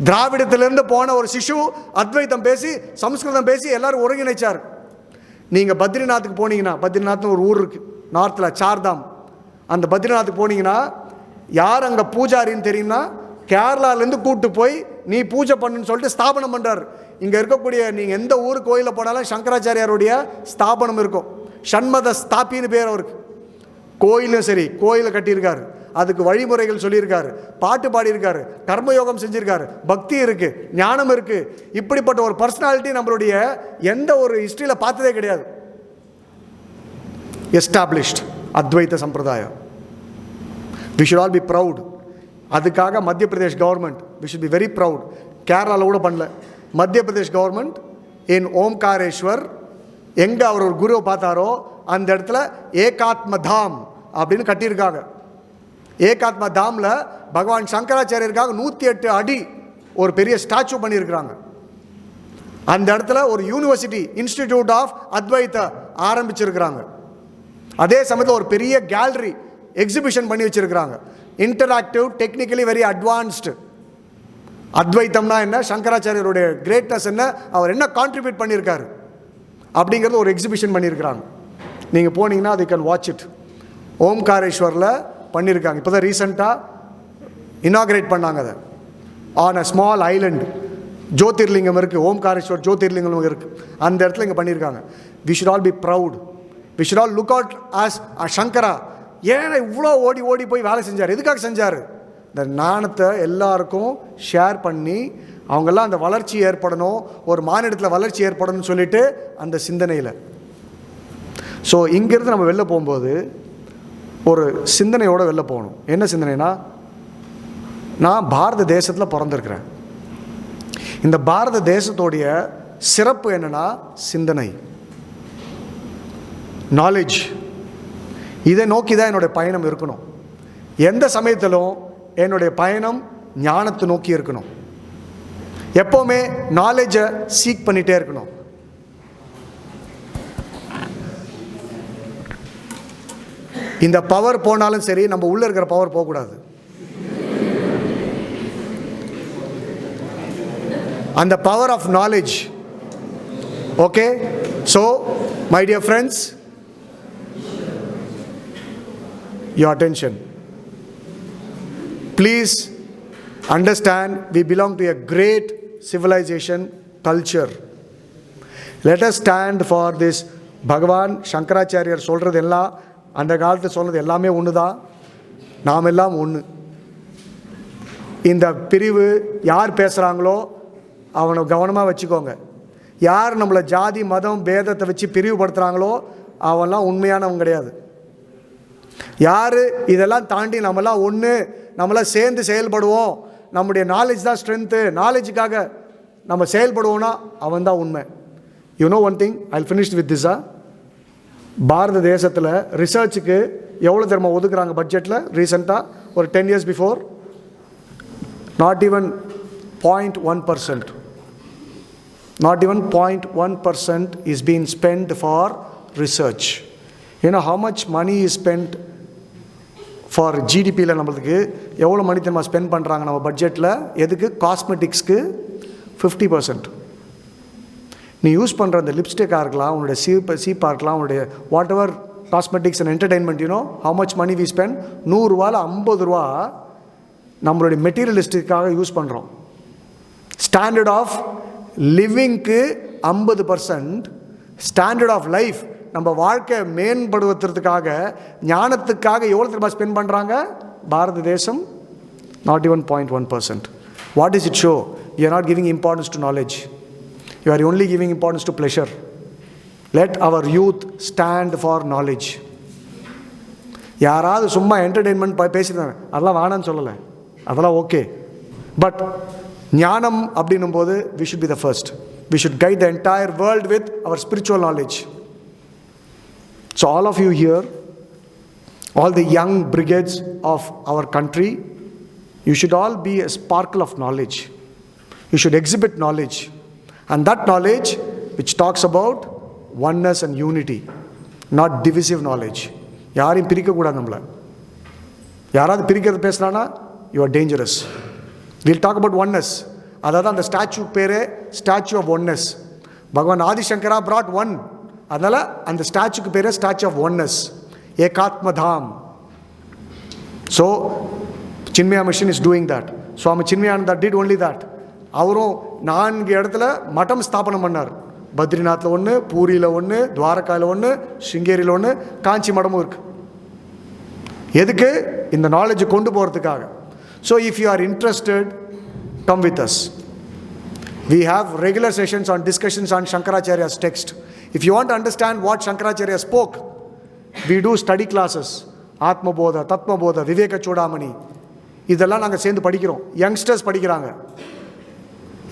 திராவிடத்திலிருந்து போன ஒரு சிசு அத்வைத்தம் பேசி சம்ஸ்கிருதம் பேசி எல்லாரும் ஒருங்கிணைச்சார். நீங்கள் பத்ரிநாத்துக்கு போனீங்கன்னா, பத்ரிநாத்னு ஒரு ஊர் இருக்குது நார்த்தில், சார்தாம். அந்த பத்ரிநாத்துக்கு போனீங்கன்னா யார் அங்கே பூஜாரின்னு தெரியும்னா, கேரளாலேருந்து கூப்பிட்டு போய் நீ பூஜை பண்ணுன்னு சொல்லிட்டு ஸ்தாபனம் பண்ணுறார். இங்கே இருக்கக்கூடிய நீங்கள் எந்த ஊர் கோயிலில் போனாலும் சங்கராச்சாரியாருடைய ஸ்தாபனம் இருக்கும். ஷண்மத ஸ்தாபின்னு பேர் அவருக்கு. கோயிலும் சரி, கோயிலை கட்டியிருக்காரு, அதுக்கு வழிமுறைகள் சொல்லியிருக்காரு, பாட்டு பாடியிருக்காரு, கர்மயோகம் செஞ்சுருக்காரு, பக்தி இருக்குது, ஞானம் இருக்குது. இப்படிப்பட்ட ஒரு பர்சனாலிட்டி நம்மளுடைய எந்த ஒரு ஹிஸ்ட்ரியில் பார்த்ததே கிடையாது. எஸ்டாப்ளிஷ்ட் அத்வைத சம்பிரதாயம். We should all be proud. அதுக்காக Madhya Pradesh government, we should be very proud. கேரளாவில் கூட பண்ணல. மத்திய பிரதேஷ் கவர்மெண்ட் இன் ஓம்காரேஸ்வர் எங்கே அவர் ஒரு குருவை பார்த்தாரோ அந்த இடத்துல ஏகாத்ம தாம் அப்படின்னு கட்டியிருக்காங்க. ஏகாத்ம தாமில் பகவான் சங்கராச்சாரியருக்காக 108 அடி ஒரு பெரிய ஸ்டாச்சு பண்ணியிருக்கிறாங்க. அந்த இடத்துல ஒரு யூனிவர்சிட்டி இன்ஸ்டிடியூட் ஆஃப் அத்வைதா ஆரம்பிச்சிருக்கிறாங்க. அதே சமயத்தில் ஒரு பெரிய கேலரி எக்ஸிபிஷன் பண்ணி வச்சிருக்கிறாங்க. Interactive, technically very advanced. அத்வைத்தம்னா என்ன, சங்கராச்சாரியருடைய கிரேட்னஸ் என்ன, அவர் என்ன கான்ட்ரிபியூட் பண்ணியிருக்காரு அப்படிங்கிறது ஒரு எக்ஸிபிஷன் பண்ணியிருக்கிறாங்க. நீங்கள் போனீங்கன்னா அது கேன் வாட்ச் இட். ஓம்காரேஸ்வரில் பண்ணியிருக்காங்க. இப்போ தான் ரீசெண்டாக இனாக்ரேட் பண்ணாங்க அதை. On a small island Jyotirlingam இருக்குது, ஓம்காரேஸ்வர் ஜோதிர்லிங்கம் இருக்குது, அந்த இடத்துல இங்கே பண்ணியிருக்காங்க. We should all be proud. We should all look out as Shankara. ஏன் இவ்வளோ ஓடி ஓடி போய் வேலை செஞ்சார்? எதுக்காக செஞ்சார்? இந்த ஞானத்தை எல்லாருக்கும் ஷேர் பண்ணி அவங்கெல்லாம் அந்த வளர்ச்சி ஏற்படணும், ஒரு மாநிலத்தில் வளர்ச்சி ஏற்படணும்னு சொல்லிட்டு அந்த சிந்தனையில். ஸோ இங்கேருந்து நம்ம வெளில போகும்போது ஒரு சிந்தனையோடு வெளில போகணும். என்ன சிந்தனைனா, நான் பாரத தேசத்தில் பிறந்திருக்கிறேன். இந்த பாரத தேசத்தோடைய சிறப்பு என்னன்னா சிந்தனை, நாலேஜ். இதை நோக்கி தான் என்னுடைய பயணம் இருக்கணும். எந்த சமயத்திலும் என்னுடைய பயணம் ஞானத்தை நோக்கி இருக்கணும். எப்போவுமே நாலேஜை சீக் பண்ணிகிட்டே இருக்கணும். இந்த பவர் போனாலும் சரி, நம்ம உள்ளே இருக்கிற பவர் போகக்கூடாது. அந்த power of knowledge. Okay, so my dear friends, your attention. Please understand, we belong to a great civilization, culture. Let us stand for this. பகவான் சங்கராச்சாரியர் சொல்கிறது எல்லாம், அந்த காலத்தில் சொல்கிறது எல்லாமே ஒன்று தான். நாம் எல்லாம் ஒன்று. இந்த பிரிவு யார் பேசுகிறாங்களோ அவனை கவனமாக வச்சுக்கோங்க. யார் நம்மளை ஜாதி மதம் பேதத்தை வச்சு பிரிவுபடுத்துகிறாங்களோ அவன்லாம் உண்மையானவங்க கிடையாது. யார் இதெல்லாம் தாண்டி நம்மளாம் ஒன்று, நம்மளாம் சேர்ந்து செயல்படுவோம், நம்முடைய நாலேஜ் தான் ஸ்ட்ரென்த்து, நாலேஜுக்காக நம்ம செயல்படுவோம்னா அவன் தான் உண்மை. You know one thing, I finish with this. Bharata தேசத்தில் ரிசர்ச்சுக்கு எவ்வளோ தெரியுமா ஒதுக்குறாங்க பட்ஜெட்டில்? ரீசெண்டாக ஒரு 10 years before, not even 0.1%. Not even 0.1% is being spent for research. You know how much money is spent for GDPயில்? நம்மளுக்கு எவ்வளோ மணி தெரியுமா ஸ்பெண்ட் பண்ணுறாங்க நம்ம பட்ஜெட்டில்? எதுக்கு? காஸ்மெட்டிக்ஸ்க்கு 50%. நீ யூஸ் பண்ணுற அந்த லிப்ஸ்டிக்காக இருக்கலாம், உன்னுடைய சீப்பாக இருக்கலாம், உன்னுடைய whatever cosmetics and entertainment, you know how much money we spend? 100 ரூபாயில் 50 ரூபா நம்மளுடைய மெட்டீரியலிஸ்டிக்காக யூஸ் பண்ணுறோம். ஸ்டாண்டர்ட் ஆஃப் லிவிங்க்கு 50%, ஸ்டாண்டர்ட் ஆஃப் லைஃப் நம்ம வாழ்க்கை மேம்படுத்துறதுக்காக, ஞானத்துக்காக எவ்வளோ திரும்ப ஸ்பெண்ட் பண்ணுறாங்க பாரத தேசம்? Not even 0.1%. What is it show? You are not giving importance to knowledge, you are only giving importance to pleasure. Let our youth stand for knowledge. யாராவது சும்மா என்டர்டெயின்மெண்ட் பேசியிருந்தாங்க, அதெல்லாம் வேணான்னு சொல்லலை, அதெல்லாம் ஓகே. பட் ஞானம் அப்படின்னும் போது we should be the first. We should guide the entire world with our spiritual knowledge. So all of you here, all the young brigades of our country, you should all be a sparkle of knowledge. You should exhibit knowledge, and that knowledge which talks about oneness and unity, not divisive knowledge. யாரையும் பிரிக்கக்கூடாது. நம்மளை யாராவது பிரிக்கிறது பேசுனானா you are dangerous. We'll talk about oneness. அதாவது அந்த statue பேரே statue of oneness. பகவான் Adi Shankara brought one. அதனால் அந்த ஸ்டாச்சுக்கு பேரே statue of oneness, Ekatmadham. So Chinmaya mission is doing that. Swami Chinmayananda did only that. அவரும் 4 இடத்துல மட்டம் ஸ்தாபனம் பண்ணார். பத்ரிநாத்தில் 1, பூரியில் 1, துவாரகாவில் 1, ஸ்ருங்கேரியில் 1, காஞ்சி மடமும் இருக்குது. எதுக்கு? இந்த நாலேஜை கொண்டு போகிறதுக்காக. So if you are interested, come with us. We have regular sessions on discussions on Shankaracharya's text. If you want to understand what Shankaracharya spoke, we do study classes. Atma Bodha, Tatma Bodha, Viveka Chodamani. இதெல்லாம் நாங்கள் சேர்ந்து படிக்கிறோம். Youngsters படிக்கிறாங்க.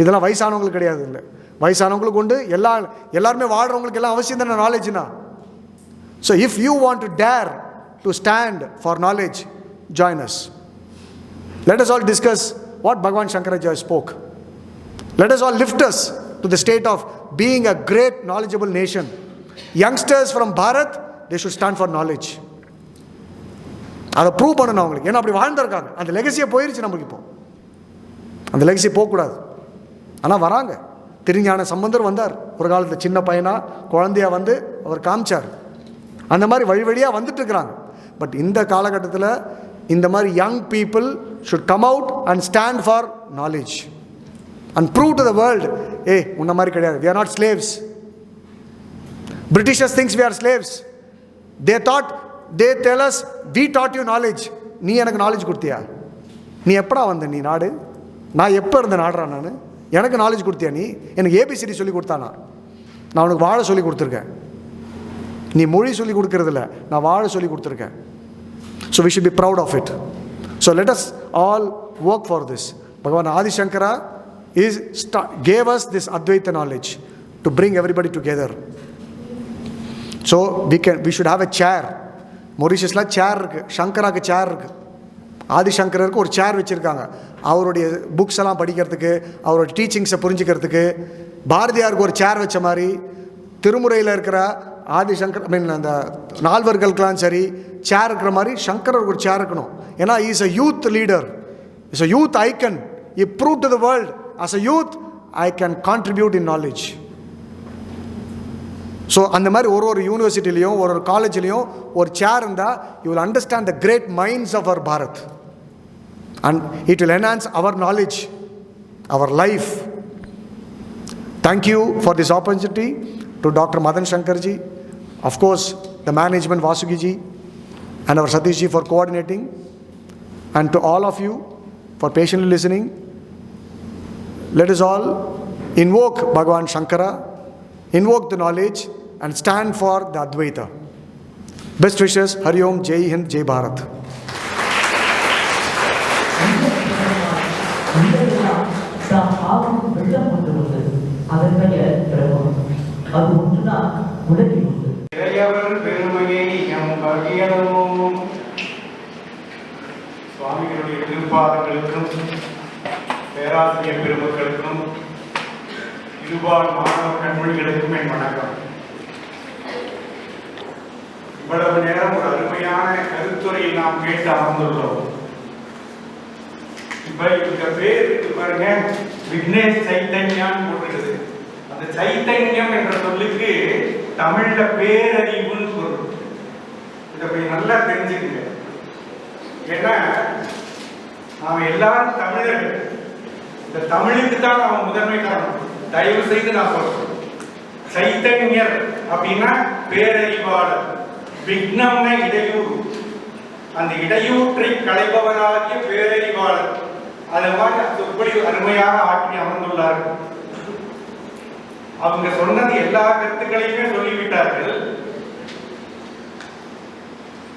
இதெல்லாம் வயசானவங்களுக்கு கிடையாது. இல்லை, வயசானவங்களுக்கு உண்டு. எல்லாருமே வாழ்கிறவங்களுக்கு எல்லாம் அவசியம் தானே நாலேஜ்னா. So if you want to dare to stand for knowledge, join us. Let us all discuss what Bhagavan Shankaracharya spoke. Let us all lift us to the state of being a great knowledgeable nation. Youngsters from Bharat, they should stand for knowledge. அதை prove பண்ணணும் அவங்களுக்கு. ஏன்னா அப்படி வாழ்ந்துருக்காங்க. அந்த லெகசியை போயிருச்சு நமக்கு. இப்போ அந்த லெகசி போகக்கூடாது. ஆனால் வராங்க. திருஞான சம்பந்தர் வந்தார் ஒரு காலத்தில், சின்ன பையனா குழந்தையா வந்து அவர் காமிச்சார். அந்த மாதிரி வழி வழியாக வந்துட்டு இருக்கிறாங்க. பட் இந்த காலகட்டத்தில் இந்த மாதிரி young people should come out and stand for knowledge and prove to the world, உன்ன மாதிரி கிடையாது, we are not slaves. Britishers thinks we are slaves. They tell us, we taught you knowledge. நீ எனக்கு knowledge கொடுத்தியா? நீ எப்படா வந்த நீ நாடு? நான் எப்போ இருந்த நாடுறா? நான் எனக்கு நாலேஜ் கொடுத்தியா? நீ எனக்கு ஏபிசிடி சொல்லி கொடுத்தானா? நான் உனக்கு வாழ சொல்லி கொடுத்துருக்கேன். நீ மொழி சொல்லி கொடுக்கறதில்ல, நான் வாழ சொல்லி கொடுத்துருக்கேன். So we should be proud of it. So let us all work for this. பகவான் Adi Shankara gave us this Advaita knowledge to bring everybody together. So we should have a chair. மொரிஷியஸ்ல சேர் இருக்கு, சங்கராக்கு சேர் இருக்கு, ஆதிசங்கரருக்கு ஒரு சேர் வச்சுருக்காங்க. அவருடைய புக்ஸ் எல்லாம் படிக்கிறதுக்கு, அவரோட டீச்சிங்ஸை புரிஞ்சுக்கிறதுக்கு. பாரதியாருக்கு ஒரு சேர் வச்ச மாதிரி திருமுறையில் இருக்கிற ஆதிசங்கர் அந்த நால்வர்களுக்கெல்லாம் சரி சேர் இருக்கிற மாதிரி சங்கரருக்கு ஒரு சேர் இருக்கணும். ஏன்னா is a youth leader, is a youth icon. He proved to the world, as a youth I can contribute in knowledge. So அந்த மாதிரி ஒரு யூனிவர்சிட்டிலையும் ஒரு காலேஜ்லேயும் ஒரு சேர் இருந்தால் you will understand the great minds of our Bharat and it will enhance our knowledge, our life. Thank you for this opportunity to doctor Madan Shankarji, of course the management Vasukiji and our Satishji for coordinating, and to all of you for patiently listening. Let us all invoke Bhagavan Shankara, invoke the knowledge and stand for the Advaita. Best wishes. Hari Om, Jai Hind, Jai Bharat. சுவாமிகளுடைய திருப்பாதங்களுக்கும் பேராசிரியர் பெருமக்களுக்கும் இருபால் மாணவ கண்மொழிகளுக்கும் என் வணக்கம். இவ்வளவு நேரம் ஒரு அருமையான கருத்துரையை நாம் கேட்டு அமர்ந்துள்ளோம். இப்ப இந்த பேர் பாருங்க, விக்னேஷ் சைத்தன்யான்னு போட்டுருக்குது. அந்த சைத்தன்யம் என்ற சொல்லுக்கு தமிழ்ல பேரறிவுன்னு பொருள். இதை நல்லா தெரிஞ்சுக்கங்க. ஏன்னா நாம எல்லாரும் தமிழர்கள். இந்த தமிழுக்கு தான் நாம முதன்மை காரணம். தயவு செய்து நான் சொல்றேன், சைத்தன்யர் அப்படின்னா பேரறிவாளர், விக்னம்னா இடையூறு, அந்த இடையூற்றை களைபவராகிய பேரறிவாளர். அது மாதிரி எப்படி அருமையாக ஆற்றி அமர்ந்துள்ளார்கள். அவங்க சொன்னது எல்லா கருத்துக்களையுமே சொல்லிவிட்டார்கள்.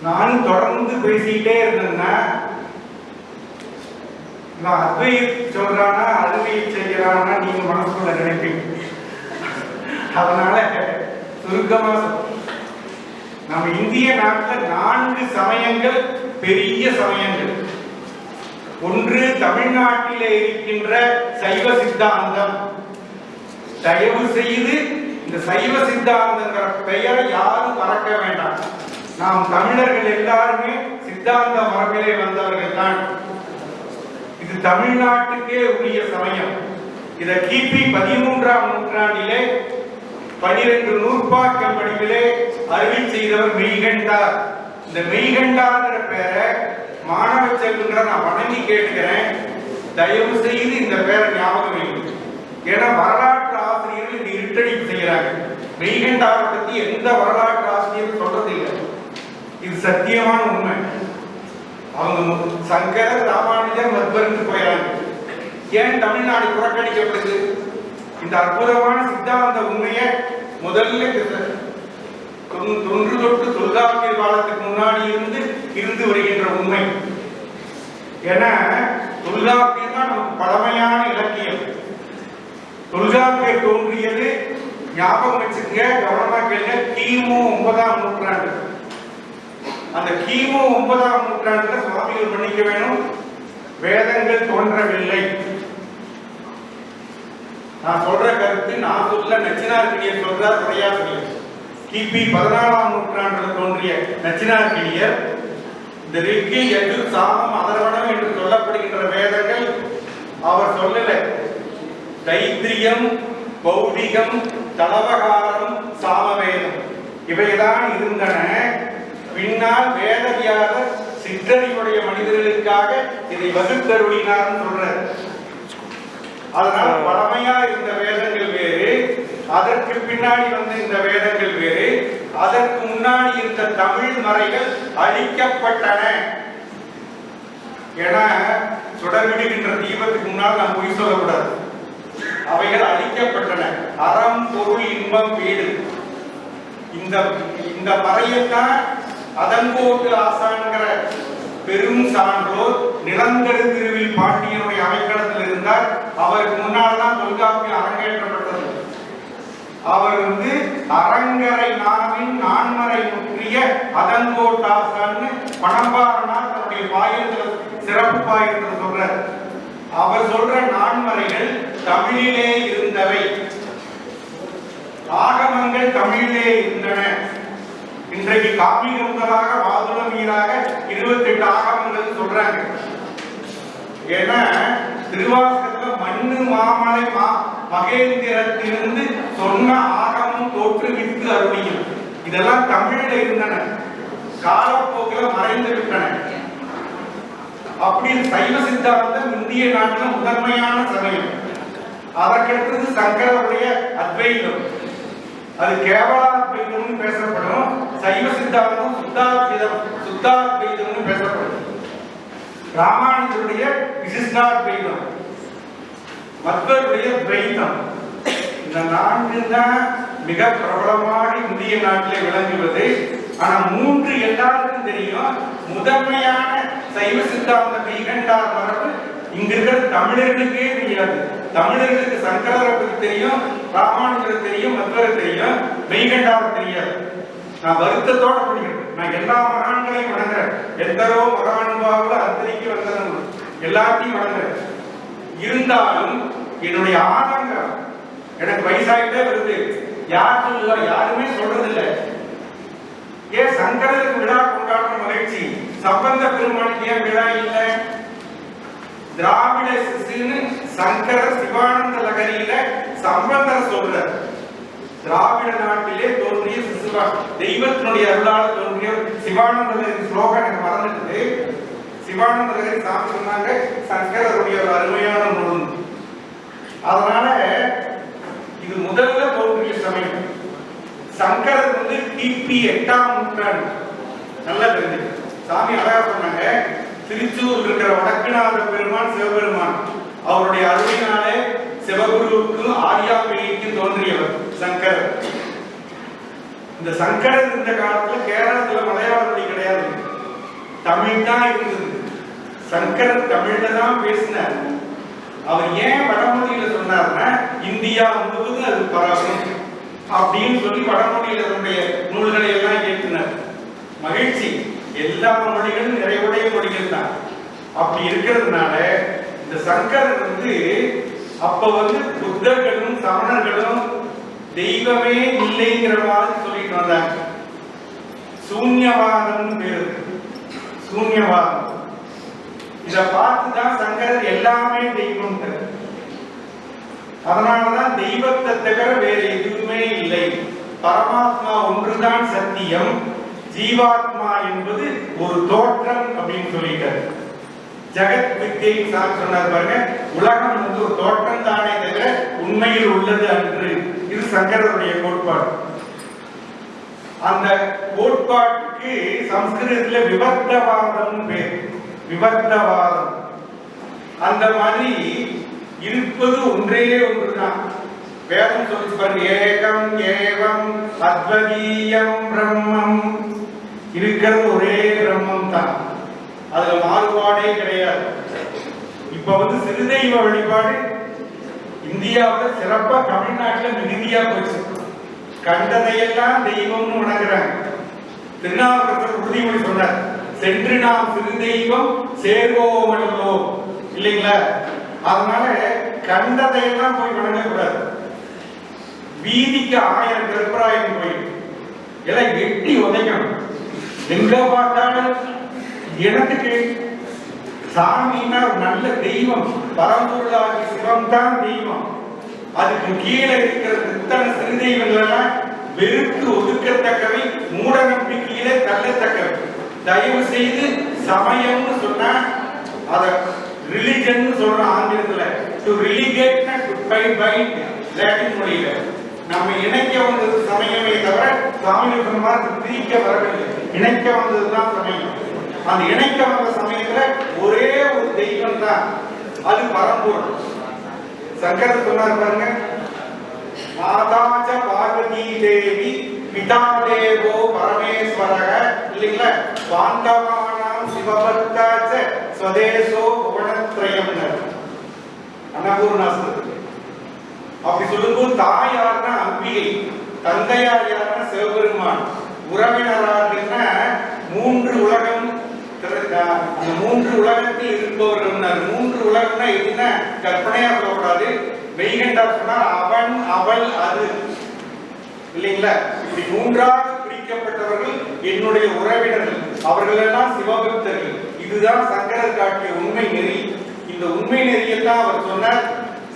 நான் தொடர்ந்து பேசிட்டே இருந்தேன்னா நான் அத்வையை சொல்றானா அருமையை செய்யறானா நீங்க மனசுக்குள்ள நினைப்பீங்க. அதனால சுருக்கமா நம்ம இந்திய நாட்டில் 4 சமயங்கள், பெரிய சமயங்கள். ஒன்று தமிழ்நாட்டிலே இருக்கின்ற சைவ சித்தாந்தம். தயவு செய்து இந்த சைவ சித்தாந்தங்கிற பெயரை யாரும் மறக்க வேண்டாம். நாம் தமிழர்கள் எல்லாருமே சித்தாந்த மரபிலே வந்தவர்கள் தான். இது தமிழ்நாட்டுக்கே உரிய சமயம். இதை கிபி 13ஆம் நூற்றாண்டிலே 12 நூற்பாக்கம் வடிவிலே அறிவி செய்தவர் மெய்கண்டார். இந்த மெய்கண்டார்ங்கிற பேரை மாணவ செல்வங்களை நான் வணங்கி கேட்கிறேன், தயவு செய்து இந்த பேரை ஞாபகம் வைக்கும். ஏன்னா வரலாற்று ஆசிரியர்கள் இந்த இருட்டடிப்பு செய்யறாங்க. மெய்கண்டாரை பத்தி எந்த வரலாற்று ஆசிரியரும் சொல்றது இல்லை. இது சத்தியமான உண்மை. அவங்க சங்கரர், ராமானுஜர், மத்வருக்கு போயிறாங்க. ஏன் தமிழ்நாடு புறக்கணிக்கப்படுது? இந்த அற்புதமான சித்தாந்த உண்மையை முதல்ல தொன்று தொட்டு தொல்காப்பியர் காலத்துக்கு முன்னாடி இருந்து வருகின்ற உண்மை. ஏன்னா தொல்காப்பியம் தான் நமக்கு பழமையான இலக்கியம். தொல்காப்பியர் தோன்றியது ஞாபகம் வச்சுக்கங்க, கவனமா கேளுங்க, கிமு 9ஆம் நூற்றாண்டு. அந்த கிமு 9ஆம் நூற்றாண்டுல சுவாமிகள் பண்ணிக்க வேணும், வேதங்கள் தோன்றவில்லை. நான் சொல்ற கருத்து நான் சொல்ல நச்சினார்க்கினியர் சொல்றார் உரையாசிரியர். கிபி 14ஆம் நூற்றாண்டில் தோன்றிய நச்சினார்க்கினியர் இந்த ரிக்கு, யஜு, சாமம், அதர்வணம் என்று சொல்லப்படுகின்ற வேதங்கள் அவர் சொல்லல. தைத்திரியம், பௌதிகம், தலவகாரம், சாமவேதம் இவைதான் இருந்தன. பின்னால் வேதவியாதர் சிற்றறிவுடைய மனிதர்களுக்காக இதை வகுத்தருளினார்னு சொல்றார். அதனால பழமையா இருந்த வேதங்கள் வேறு, அதற்கு பின்னாடி வந்த இந்த வேதங்கள் வேறு, அதற்கு முன்னாடி இருந்த தமிழ் மறைகள் அழிக்கப்பட்டன என சுடர்விடுகின்ற தீபத்துக்கு முன்னால் நாம் பொய் சொல்லக்கூடாது. அவைகள் அழிக்கப்பட்டன. அறம், பொருள், இன்பம், வீடு இந்த மறையத்தான் அதங்கோட்டு ஆசான்கிற பெரும் சான்றோர் நிலந்தரு திருவில் பாண்டியனுடைய அமைக்கணத்தில் இருந்தார். அவருக்கு முன்னால் தான் தொல்காப்பியம் அரங்கேற்றப்பட்டது. அவர் அரங்கரை நாவின் நான்மறை முற்றிய அதங்கோட்டு ஆசான்னு பணம்பாரனார் தன்னுடைய பாயிரத்தில் சிறப்பு பாயிரத்தில் சொல்றார். அவர் சொல்ற நான்மறைகள் தமிழிலே இருந்தவை, ஆகமங்கள் தமிழிலே இருந்தன. இன்றைக்கு காப்பீடு முதலாக வாதுளம் மீறாக 28 ஆகமங்கள் சொல்றாங்க. ஏன்னா திருவாசகத்துல மண்ணு மாமலை மகேந்திரத்திலிருந்து சொன்ன ஆகமும் தோற்றுவித்து அருளியும் இதெல்லாம் தமிழில் இருந்தன, காலப்போக்கில் மறைந்து விட்டன. அப்படி சைவ சித்தாந்தம் இந்திய நாட்டில் முதன்மையான சமயம். அதற்கடுத்தது சங்கரருடைய அத்வைதம், அது கேவலாத்வைதம்னு பேசப்படும். சைவ சித்தாந்தம் சுத்தாத்வைதம்னு பேசப்படும். ராமானுஜருடைய விசிஷ்டாத்வைதம், மத்வருடைய துவைதம். இந்த 4 தான் மிக பிரபலமாக இந்திய நாட்டிலே விளங்குவது. ஆனா 3 எல்லாருக்கும் தெரியும். முதன்மையான சைவ சித்தாந்த மெய்கண்டார் மரபு இங்க இருக்கிற தமிழர்களுக்கே தெரியாது. தமிழர்களுக்கு சங்கரரை பற்றி தெரியும், ராமானுஜரை தெரியும், மத்வரை தெரியும், மெய்கண்டாரை தெரியாது. நான் வருத்தத்தோட படிக்கிறேன். நான் எல்லா மகான்களையும் வணங்குறேன். எத்தரோ மகானுபாவில் அத்தனைக்கு வந்தவங்க எல்லாத்தையும் வணங்குறேன். இருந்தாலும் என்னுடைய ஆதங்கம், எனக்கு வயசாகிட்டே வருது. யார் சொல்லுவா? யாருமே சொல்றது இல்லை. ஏன் சங்கரருக்கு விழா கொண்டாடுற மகிழ்ச்சி, சம்பந்த பெருமானுக்கு ஏன் விழா இல்லை? திராவிட சிசுன்னு சங்கரர் சிவானந்த லகரியில சம்பந்தர் சொல்ற. திராவிட நாட்டிலே தோன்றிய சிசுவா, தெய்வத்தினுடைய அருளால் தோன்றிய சிவானந்த லகரி ஸ்லோகம் எனக்கு மறந்துட்டு. சிவானந்த லகரி சாமி சொன்னாங்க சங்கரருடைய ஒரு அருமையான நூல். அதனால இது முதல்ல தோன்றிய சமயம். சங்கரர் கிபி 8ஆம் நூற்றாண்டு. நல்லா தெரிஞ்சு சாமி அழகா சொன்னாங்க. திருச்சூர் இருக்கிற வடக்குநாத பெருமான் சிவபெருமான் அவருடைய அருளினாலே சிவகுருவுக்கும் ஆரியாம்பிகைக்கும் தோன்றியவர் சங்கரர். இந்த சங்கரர் இருந்த காலத்துல கேரளத்துல மலையாள மொழி கிடையாது, தமிழ் தான் இருந்தது. சங்கரர் தமிழ்ல தான் பேசினார். அவர் ஏன் வடமொழியில சொன்னார்னா இந்தியா முழுவதும் அது பரவும் அப்படின்னு சொல்லி வடமொழியில தன்னுடைய நூல்களை எல்லாம் ஏற்றினார். மகிழ்ச்சி, எல்லா மொழிகளும் நிறைவுடைய மொழிகள் தான். அப்படி இருக்கிறதுனால இந்த சங்கரர் அப்ப புத்தர்களும் சமணர்களும் தெய்வமே இல்லைங்கிற மாதிரி சொல்லிட்டு வந்தாங்க. சூன்யவாதம் பேரு, சூன்யவாதம். இத பார்த்துதான் சங்கரர் எல்லாமே தெய்வம். அதனாலதான் தெய்வத்தை தவிர வேறு எதுவுமே இல்லை, பரமாத்மா ஒன்றுதான் சத்தியம், ஜீவாத்மா என்பது ஒரு தோற்றம் அப்படின்னு சொல்லிட்டார். ஜெகத் வித்யை சொன்னார் பாருங்க, உலகம் ஒரு தோற்றம் தானே தவிர உண்மையில் உள்ளது அன்று. இது சங்கரருடைய கோட்பாடு. அந்த கோட்பாட்டுக்கு சம்ஸ்கிருதத்துல விவர்த்தவாதம் பேர். விவர்த்தவாதம் அந்த மாதிரி இருப்பது ஒன்றே ஒன்றுதான். வேதம் சொல்லி பாருங்க, ஏகம் ஏவம் அத்வதீயம் பிரம்மம். இருக்கிறது ஒரே பிரம்மம் தான், அதுல மாறுபாடே கிடையாது. இப்ப சிறுதெய்வ வழிபாடு இந்தியாவில் சிறப்பா தமிழ்நாட்டில் மிகுதியா போச்சு. கண்டதையெல்லாம் தெய்வம்னு வணங்குறாங்க. திருநாவுக்கரசர் உறுதிமொழி சொன்னார், சென்று நாம் சிறு தெய்வம் சேர்வோமல்லோ இல்லைங்களா? அதனால கண்டதையெல்லாம் போய் வணங்கக்கூடாது. வீதிக்கு 1000 கருப்பராயன் கோயில் எல்லாம் எட்டி உதைக்கணும். எங்க பார்த்தாலும் எனக்கு சாமின்னா ஒரு நல்ல தெய்வம், பரம்பொருளாகி சிவம் தான் தெய்வம். அதுக்கு கீழே இருக்கிற இத்தனை சிறு தெய்வங்கள் எல்லாம் வெறுத்து ஒதுக்கத்தக்கவை, மூட நம்பிக்கையிலே தள்ளத்தக்கவை. தயவு செய்து சமயம்னு சொன்னா அத ரிலிஜன் சொல்ற ஆங்கிலத்துல, டு ரிலிகேட் டு பைண்ட் லாட்டின் மொழியில நம்ம இணைக்க வந்தது சமயமே தவிர சுவாமி சொன்ன மாதிரி பிரிக்க வரவில்லை. இணைக்க வந்ததுதான் சமயம். அந்த இணைக்க வந்த சமயத்துல ஒரே ஒரு தெய்வம் தான், அது பரம்பொருள். சங்கரர் சொன்னார் பாருங்க, மாதாச்ச பார்வதி தேவி பிதா தேவோ பரமேஸ்வரக இல்லைங்களா, பாண்டவானாம் சிவபக்தாச்ச ஸ்வதேசோ புவனத்ரயம் அன்னபூர்ணாஸ்து. அப்படி சொல்லும்போது தாய் யாருன்னா அம்பிகை, தந்தையார் யாருன்னா சிவபெருமான், உறவினராக 3 உலகம், அந்த 3 உலகத்தில் இருப்பவர்கள். 3 உலகம்னா என்ன கற்பனையா சொல்லக்கூடாது, மெய்கண்டா சொன்னால் அவன் அவள் அது இல்லைங்களா. இப்படி 3ஆக பிரிக்கப்பட்டவர்கள் என்னுடைய உறவினர்கள், அவர்கள் எல்லாம் சிவபக்தர்கள். இதுதான் சங்கரர் காட்டிய உண்மை நெறி. இந்த உண்மை நெறியெல்லாம் அவர் சொன்னார்.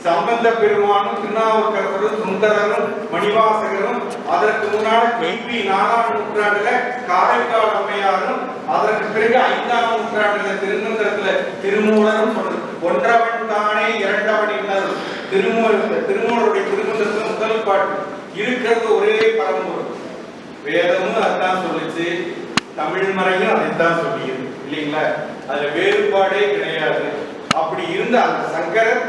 சம்பந்த பெருமானும் திருநாவுக்கரசரும் சுந்தரரும் மணிவாசகரும், அதற்கு முன்னால் கிபி 4ஆம் நூற்றாண்டுல காரைக்கால் அம்மையாரும், அதற்கு பிறகு 5ஆம் நூற்றாண்டுல திருநந்தரத்துல திருமூலரும் சொன்னது. ஒன்றவன் தானே இரண்டவன் இன்னர். திருமூலருடைய திருமந்தத்துல முதல் பாட்டு இருக்கிறது ஒரே பரம்பொருள். வேதமும் அதான் சொல்லிச்சு, தமிழ் மறையும் அதைத்தான் சொல்லியது இல்லைங்களா. அதுல வேறுபாடே கிடையாது. அப்படி இருந்த அந்த சங்கரர்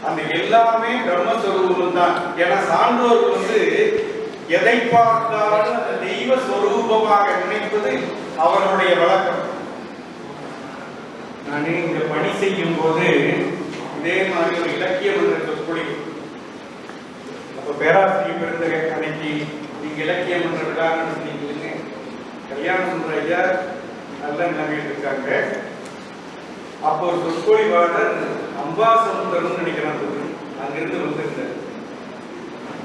அந்த எல்லாமே பிரம்மஸ்வரூபம் தான். ஏன்னா சான்றோர்கள் எதை பார்த்தாலும் அந்த தெய்வ ஸ்வரூபமாக நினைப்பது அவர்களுடைய வழக்கம். நான் இங்க பணி செய்யும் போது இதே மாதிரி ஒரு இலக்கியம் என்ற சொற்பொழிவு, அப்ப பேராசிரியர் பிறந்த அன்னைக்கு நீங்க இலக்கியம் என்ற விழா நடத்தினீங்க. கல்யாணம் ஐயா நல்ல நிலைமையில் இருக்காங்க. அப்போ ஒரு சொற்பொழிவாளர் அம்பாசமுத்திரம் நினைக்கிறான், அங்கிருந்து வந்திருந்தார்.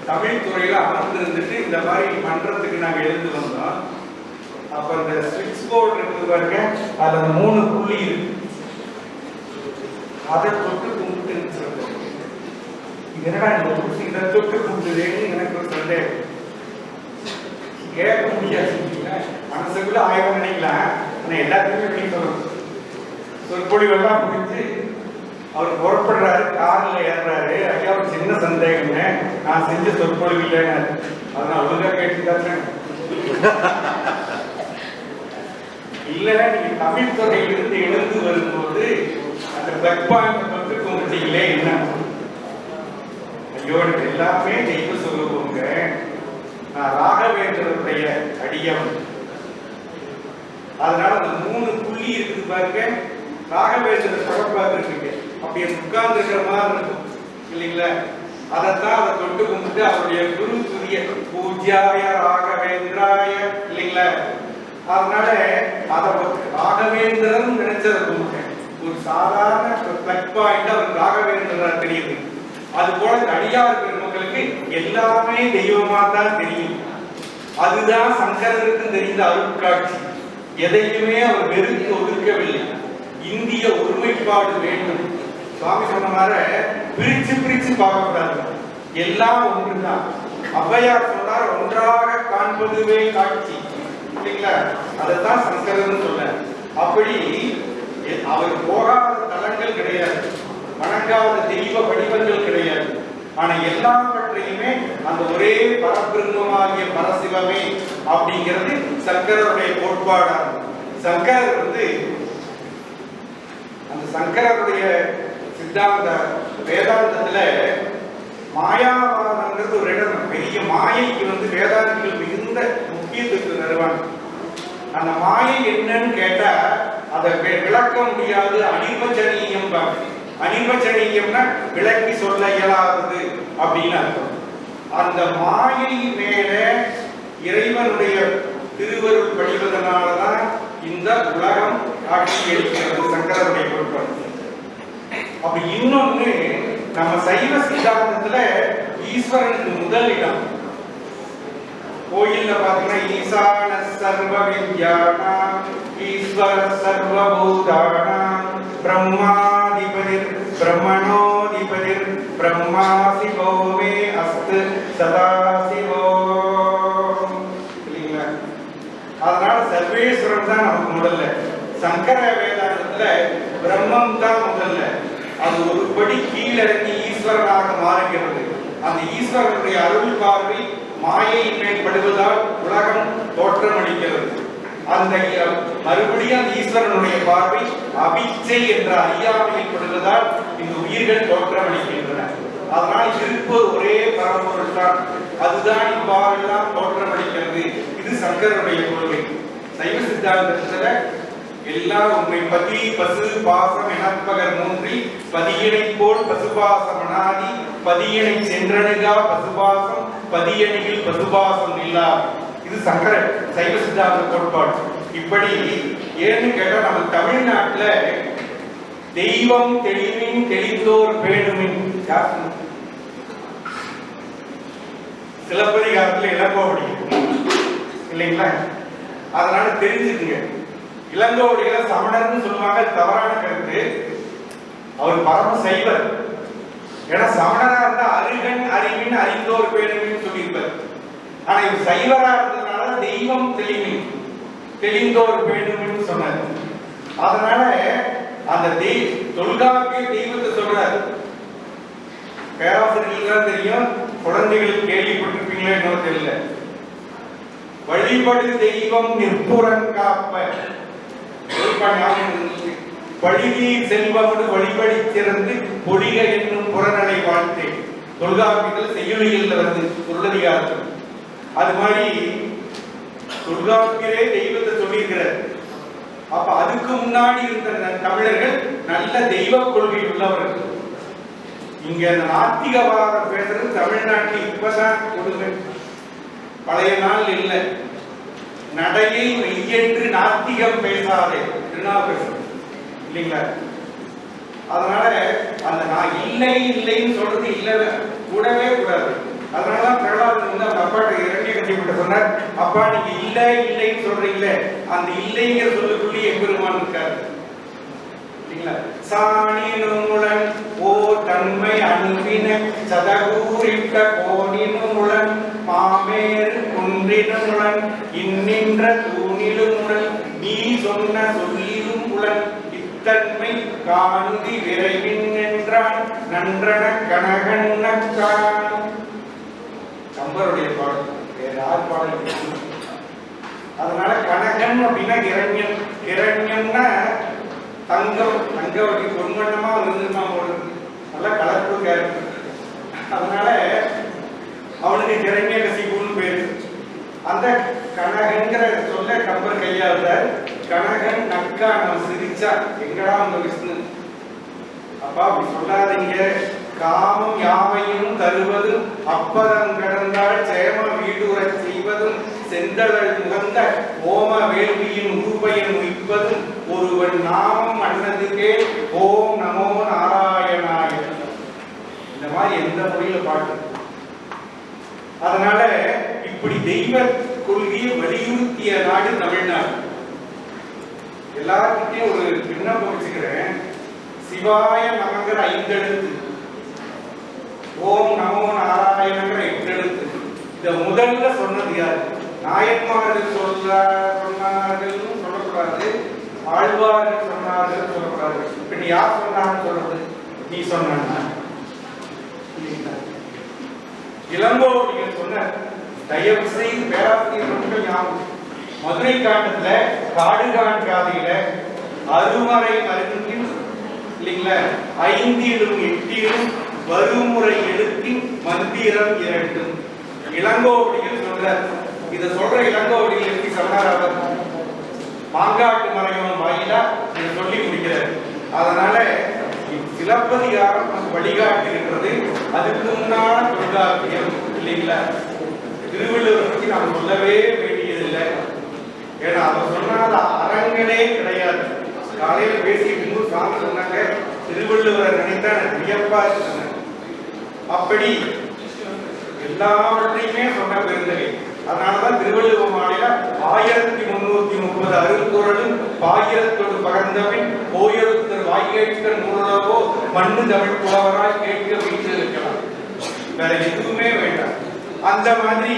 தமிழ் துறையில அமர்ந்து இருந்துட்டு இந்த மாதிரி மன்றத்துக்கு நாங்க எழுந்து வந்தோம். அப்ப அந்த ஸ்விட்ச் போர்டு இருக்குது பாருங்க, அதுல 3 புள்ளி இருக்கு. அதை தொட்டு கும்பிட்டு சொல்றேன், என்னடா இதை தொட்டு கும்பிட்டுதேன்னு எனக்கு ஒரு சந்தேகம். கேட்க முடியாது, மனசுக்குள்ள 1000 நினைக்கலாம். ஆனா எல்லாத்தையுமே எப்படி சொல்லணும். சொற்பொழிவெல்லாம் முடிஞ்சு அவர் புறப்படுறாரு, கார்ல ஏறுறாரு. ஐயா ஒரு சின்ன சந்தேகங்க, நான் செஞ்ச சொற்பொழிவு இல்லைன்னு. அதனால ஒழுங்கா கேட்டுட்டாங்க. இல்ல நீங்க தமிழ் துறையிலிருந்து எழுந்து வரும்போது அந்த பிளக் பாயிண்ட் வந்து கும்பிட்டீங்களே என்ன? ஐயோ எனக்கு எல்லாமே தெய்வ சொல்லுவோங்க, நான் ராகவேந்திரனுடைய அடியம். அதனால அந்த 3 புள்ளி இருக்குது பாருங்க, ராகவேந்திர படப்பாக இருக்கு. அப்படி உட்கார்ந்து இருக்கிற மாதிரி இருக்கும் இல்லைங்களா. அதைத்தான் அதை தொட்டு கும்பிட்டு அவருடைய குரு புதிய பூஜ்யாய ராகவேந்திராய இல்லைங்களா. அதனால அதை ராகவேந்திரன் நினைச்சதை கும்பிட்டேன். ஒரு சாதாரண பிளக் பாயிண்ட் அவர் ராகவேந்திரா தெரியுது. அது போல அடியார் பெருமக்களுக்கு எல்லாமே தெய்வமா தான் தெரியும். அதுதான் சங்கரருக்கு தெரிந்த அருட்காட்சி. எதையுமே அவர் வெறுத்து ஒதுக்கவில்லை. இந்திய ஒருமைப்பாடு வேண்டும். சுவாமி சொன்ன மாதிரி பிரிச்சு பிரிச்சு பார்க்கக்கூடாது, எல்லாம் ஒன்றுதான். ஔவையார் சொன்னார், ஒன்றாக காண்பதுவே காட்சி இல்லைங்களா. அதைத்தான் சங்கரன் சொன்னார். அப்படி அவர் போகாத தலங்கள் கிடையாது, வணங்காத தெய்வ வடிவங்கள் கிடையாது. ஆனா எல்லாவற்றையுமே அந்த ஒரே பரபிரம்மமாகிய பரசிவமே அப்படிங்கிறது சங்கரருடைய கோட்பாடாகும். சங்கரர் அந்த சங்கரருடைய சித்தாந்த வேதாந்தத்துல மாயாவாதங்கிறது ஒரு இடம். பெரிய மாயைக்கு வேதாந்திகள் மிகுந்த முக்கியத்துவத்தை தருவாங்க. அந்த மாயை என்னன்னு கேட்டா அதை விளக்க முடியாது, அனிர்வச்சனீயம். அனிர்வச்சனீயம்னா விளக்கி சொல்ல இயலாதது அப்படின்னு அர்த்தம். அந்த மாயை மேல இறைவனுடைய திருவருள் படிவதனாலதான் இந்த உலகம் காட்சி அளிக்கிறது சங்கரருடைய கோட்பாடு. அப்படி இன்னொன்னு நம்ம சைவ சித்தாந்தத்துல ஈஸ்வரனுக்கு முதல் இடம். கோயில்ல பாத்தீங்கன்னா ஈசான சர்வ வித்யானாம் ஈஸ்வர சர்வ பூதானாம் பிரம்மாதிபதிர் பிரம்மணோதிபதிர் பிரம்மா சிவோமே அஸ்து சதா சிவோ. இல்லைங்களா? அதனால சர்வேஸ்வரன் தான் நமக்கு முதல்ல. சங்கர வேதாந்தத்துல பிரம்மம் தான் முதல்ல. அது ஒரு படி கீழிறங்கி ஈஸ்வரனாக மாறுகிறது. அந்த ஈஸ்வரனுடைய அருள் பார்வை மாயையின் மேல் படுவதால் உலகம் தோற்றமளிக்கிறது. அந்த மறுபடியும் அந்த ஈஸ்வரனுடைய பார்வை அபிச்சை என்ற அறியாமையில் படுவதால் இந்த உயிர்கள் தோற்றமளிக்கின்றன. அதனால் இருப்பது ஒரே பரம்பொருள் தான். அதுதான் இவ்வாறெல்லாம் தோற்றமளிக்கிறது. இது சங்கரனுடைய கொள்கை. சைவ சித்தாந்தத்துல எல்லாம் உண்மை. பதி பசு பாசம் எனப்பகர் மூன்றில் பதியினை போல் பசுபாசம் அனாதி பதியினை சென்றணுகா பசுபாசம் பதியணியில் பசுபாசம் இல்லா. இது சங்கர சைவ சித்தாந்த கோட்பாடு. இப்படி ஏன்னு கேட்டா நம்ம தமிழ்நாட்டுல தெய்வம் தெளிவின் தெளிந்தோர் பேணுமின் சிலப்பதிகாரத்துல இளங்கோவடி இல்லைங்களா? அதனால தெரிஞ்சுக்குங்க. இளங்கோவடிகளை சமணர்னு சொல்லுவாங்க, தவறான கருத்து. அவர் பரம சைவர். ஏன்னா சமணரா இருந்தா அருகன் அறிவின் அறிந்தோர் பேணுமின்னு சொல்லியிருப்பார். ஆனா இவர் சைவரா இருந்ததுனால தெய்வம் தெளிவின் தெளிந்தோர் பேணுமின்னு சொன்னார். அதனால அந்த தொல்காப்பிய தெய்வத்தை சொல்றாரு. பேராசிரியர்களுக்கு தெரியும், குழந்தைகள் கேள்விப்பட்டிருப்பீங்களே இன்னும் தெரியல. வழிபடு தெய்வம் நிற்புறங்காப்ப வழிநீர் செல்வமுடு வழிபடி சிறந்து பொழிக என்னும் புறநடை வாழ்த்து தொல்காப்பியத்தில் செய்யுளியில் வந்து பொருளதிகாரத்தில். அது மாதிரி தொல்காப்பியரே தெய்வத்தை சொல்லியிருக்கிறார். அப்ப அதுக்கு முன்னாடி இருந்த தமிழர்கள் நல்ல தெய்வ கொள்கை உள்ளவர்கள். இங்க அந்த நாத்திகவாதம் பேசுறது தமிழ்நாட்டில் இப்பதான் கொடுங்க, பழைய நாள் இல்லை. நடையை மெய்யென்று நாத்திகம் பேசாதே திருநாவுக்கரசர் இல்லைங்களா? அதனால அந்த நான் இல்லை இல்லைன்னு சொல்றது இல்லை கூடவே கூடாது. அதனாலதான் பிரகலாதன் வந்து அவங்க அப்பாட்ட இரண்டிய கட்சிப்பட்டு சொன்னார், அப்பா நீங்க இல்லை இல்லைன்னு சொல்றீங்களே, அந்த இல்லைங்கிற சொல்லுக்குள்ளே எம்பெருமான் இருக்காரு இல்லைங்களா? சாணினுமுடன் ஓ தன்மை அணுவின சதகூரிட்ட கோணினுமுடன் மாமேறு குன்றினுமுடன் இன்னின்ற தூணிலுமுடன் நீ சொன்ன சொல்லிலும் உடன் இத்தன்மை காணுதி விரைவின் என்றான் நன்றன கனகன்னக்கான். கம்பருடைய பாடல், வேற யார் பாடல்? அதனால கனகன் அப்படின்னா இரண்யன். இரண்யன்னா தங்கம், தங்க வட்டி பொன்வண்ணமா இருந்துமா போடுறது, நல்லா கலர்ஃபுல் கேரக்டர். அதனால அவனுக்கு இரண்ய கசிப்புன்னு பேரு. அந்த கனகங்கிற சொல்ல கம்பர் கையாளுறார். கனகன் நக்கா நம்ம சிரிச்சா எங்கடா உங்க விஷ்ணு, அப்பா அப்படி சொல்லாதீங்க. காமம் யாவையும் தருவதும் அப்பதம் கடந்தால் சேம வீடுறச் செய்வதும் செந்தழல் முகந்த ஓம வேள்வியின் உருபயன் உயிப்பதும் ஒருவன் நாமம் அன்னதுக்கே ஓம் நமோ நாராயணாய. இந்த மாதிரி எந்த மொழியில பாட்டு. அதனால இப்படி தெய்வ கொள்கையை வலியுறுத்திய நாடு தமிழ்நாடு. எல்லாருக்கிட்டையும் ஒரு விண்ணப்பம் வச்சுக்கிறேன். சிவாய நமங்கிற 5 எழுத்து, ஓம் நமோ நாராயணங்கிற 8 எழுத்து. இந்த முதல்ல சொன்னது யாரு? நாயன்மார்கள் சொன்னார்கள் சொல்லக்கூடாது, ஆழ்வார்கள் சொன்னார்கள் சொல்லக்கூடாது. இப்ப நீ யார் சொன்னான்னு சொல்றது? நீ சொன்ன இளங்கோவடிகள் சொன்ன தயவு செய்து பேராசிரியர் மட்டும் ஞாபகம். மதுரை காண்டத்துல காடுகான் காதையில அருமறை மருந்தின் இல்லைங்களா 5லும் 8லும் வருமுறை எழுத்தின் மந்திரம் 2. இளங்கோவடிகள் சொல்றார். இத சொல்ற இளங்கோவடிகள் எப்படி சொன்னார்? மாங்காட்டு மறைவன் வாயிலா இதை சொல்லி முடிக்கிறார். அதனால சிலப்பதிகாரம் நமக்கு வழிகாட்டி இருக்கிறது. அதுக்கு முன்னான தொல்காப்பியம் இல்லைங்களா? திருவள்ளுவரை பற்றி நாம் சொல்லவே வேண்டியதில்லை. ஏன்னா அவர் சொன்னாத அறங்களே கிடையாது. காலையில் பேசிட்டு சாமி சொன்னாங்க, திருவள்ளுவரை நினைத்தா எனக்கு வியப்பா இருக்கு. அப்படி எல்லாவற்றையுமே சொன்ன பெருந்தகை. அதனாலதான் திருவள்ளுவமானில 1330 அருள்குறளும் பாயிரத்தோடு பகர்ந்தவன் கோயிலுத்தர் வாய்கேட்கன் நூலகோ மண்ணு தமிழ் புலவராய் கேட்க வீட்டு இருக்கலாம். வேற எதுவுமே வேண்டாம். அந்த மாதிரி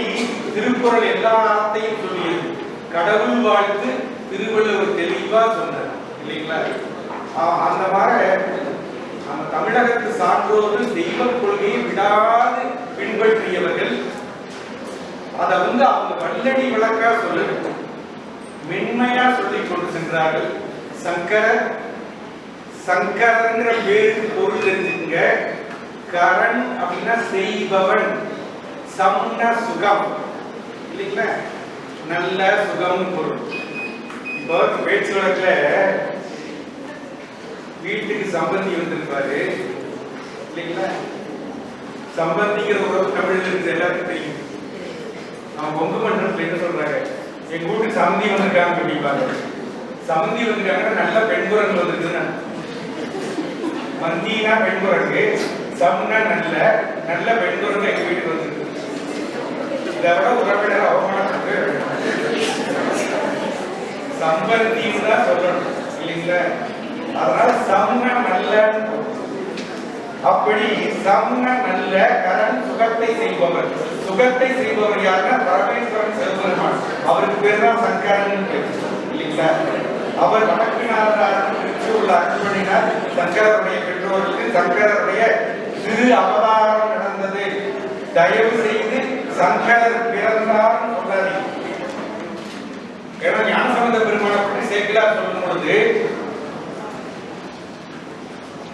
திருக்குறள் எல்லாத்தையும் சொல்லியது. கடவுள் வாழ்த்து திருவள்ளுவர் தெளிவா சொன்னார் இல்லைங்களா? அந்த மாதிரி நம்ம தமிழகத்து சான்றோர்கள் தெய்வ கொள்கையை விடாது பின்பற்றியவர்கள். அதை அவங்க வல்லடி விளக்கா சொல்ல மென்மையா சொல்லிக் கொண்டு சென்றார்கள். சங்கரங்கிற பேருக்கு பொருள் தெரிஞ்சுங்க. கரண் அப்படின்னா செய்பவன், சம்னா சுகம் இல்லைங்களா? நல்ல சுகம் பொருள். இப்போ பேச்சு வழக்குல வீட்டுக்கு சம்பந்தி வந்திருப்பாரு இல்லைங்களா? சம்பந்திங்கிற உறவு தமிழ்ல இருக்கு, எல்லாருக்கும் தெரியும். அவங்க கொங்கு மண்டலத்துல என்ன சொல்றாங்க? எங்க வீட்டுக்கு சம்பந்தி வந்திருக்காங்க அப்படிப்பாங்க. சம்பந்தி வந்திருக்காங்கன்னா நல்ல பெண் குரங்கு வந்திருக்குன்னு. மந்தினா பெண் குரங்கு, சம்னா நல்ல நல்ல பெண் குரங்கு எங்க வீட்டுக்கு வந்திருக்கு. இதை விட உறவினர் அவமானத்துக்கு சம்பந்தின்னு தான் சொல்லணும் இல்லைங்களா? அதனால சம்னா நல்ல. அப்படி சம்னா நல்ல கரண் சுகத்தை செய்பவர். சுகத்தை செய்பவர் யாருன்னா பரமேஸ்வரன் சிவபெருமான். அவருக்கு பேர் தான் சங்கரன் இல்லைங்களா? அவர் வடக்குநாதராக திருச்சூர்ல அர்ப்பணினார். சங்கரருடைய பெற்றோருக்கு சங்கரருடைய திரு அவதாரம் நடந்தது. தயவு செய்து சங்கரர் பிறந்தார் சொல்லாதீங்க. ஏன்னா ஞானசம்பந்த பெருமானை பற்றி சேர்க்கிறார் சொல்லும் பொழுது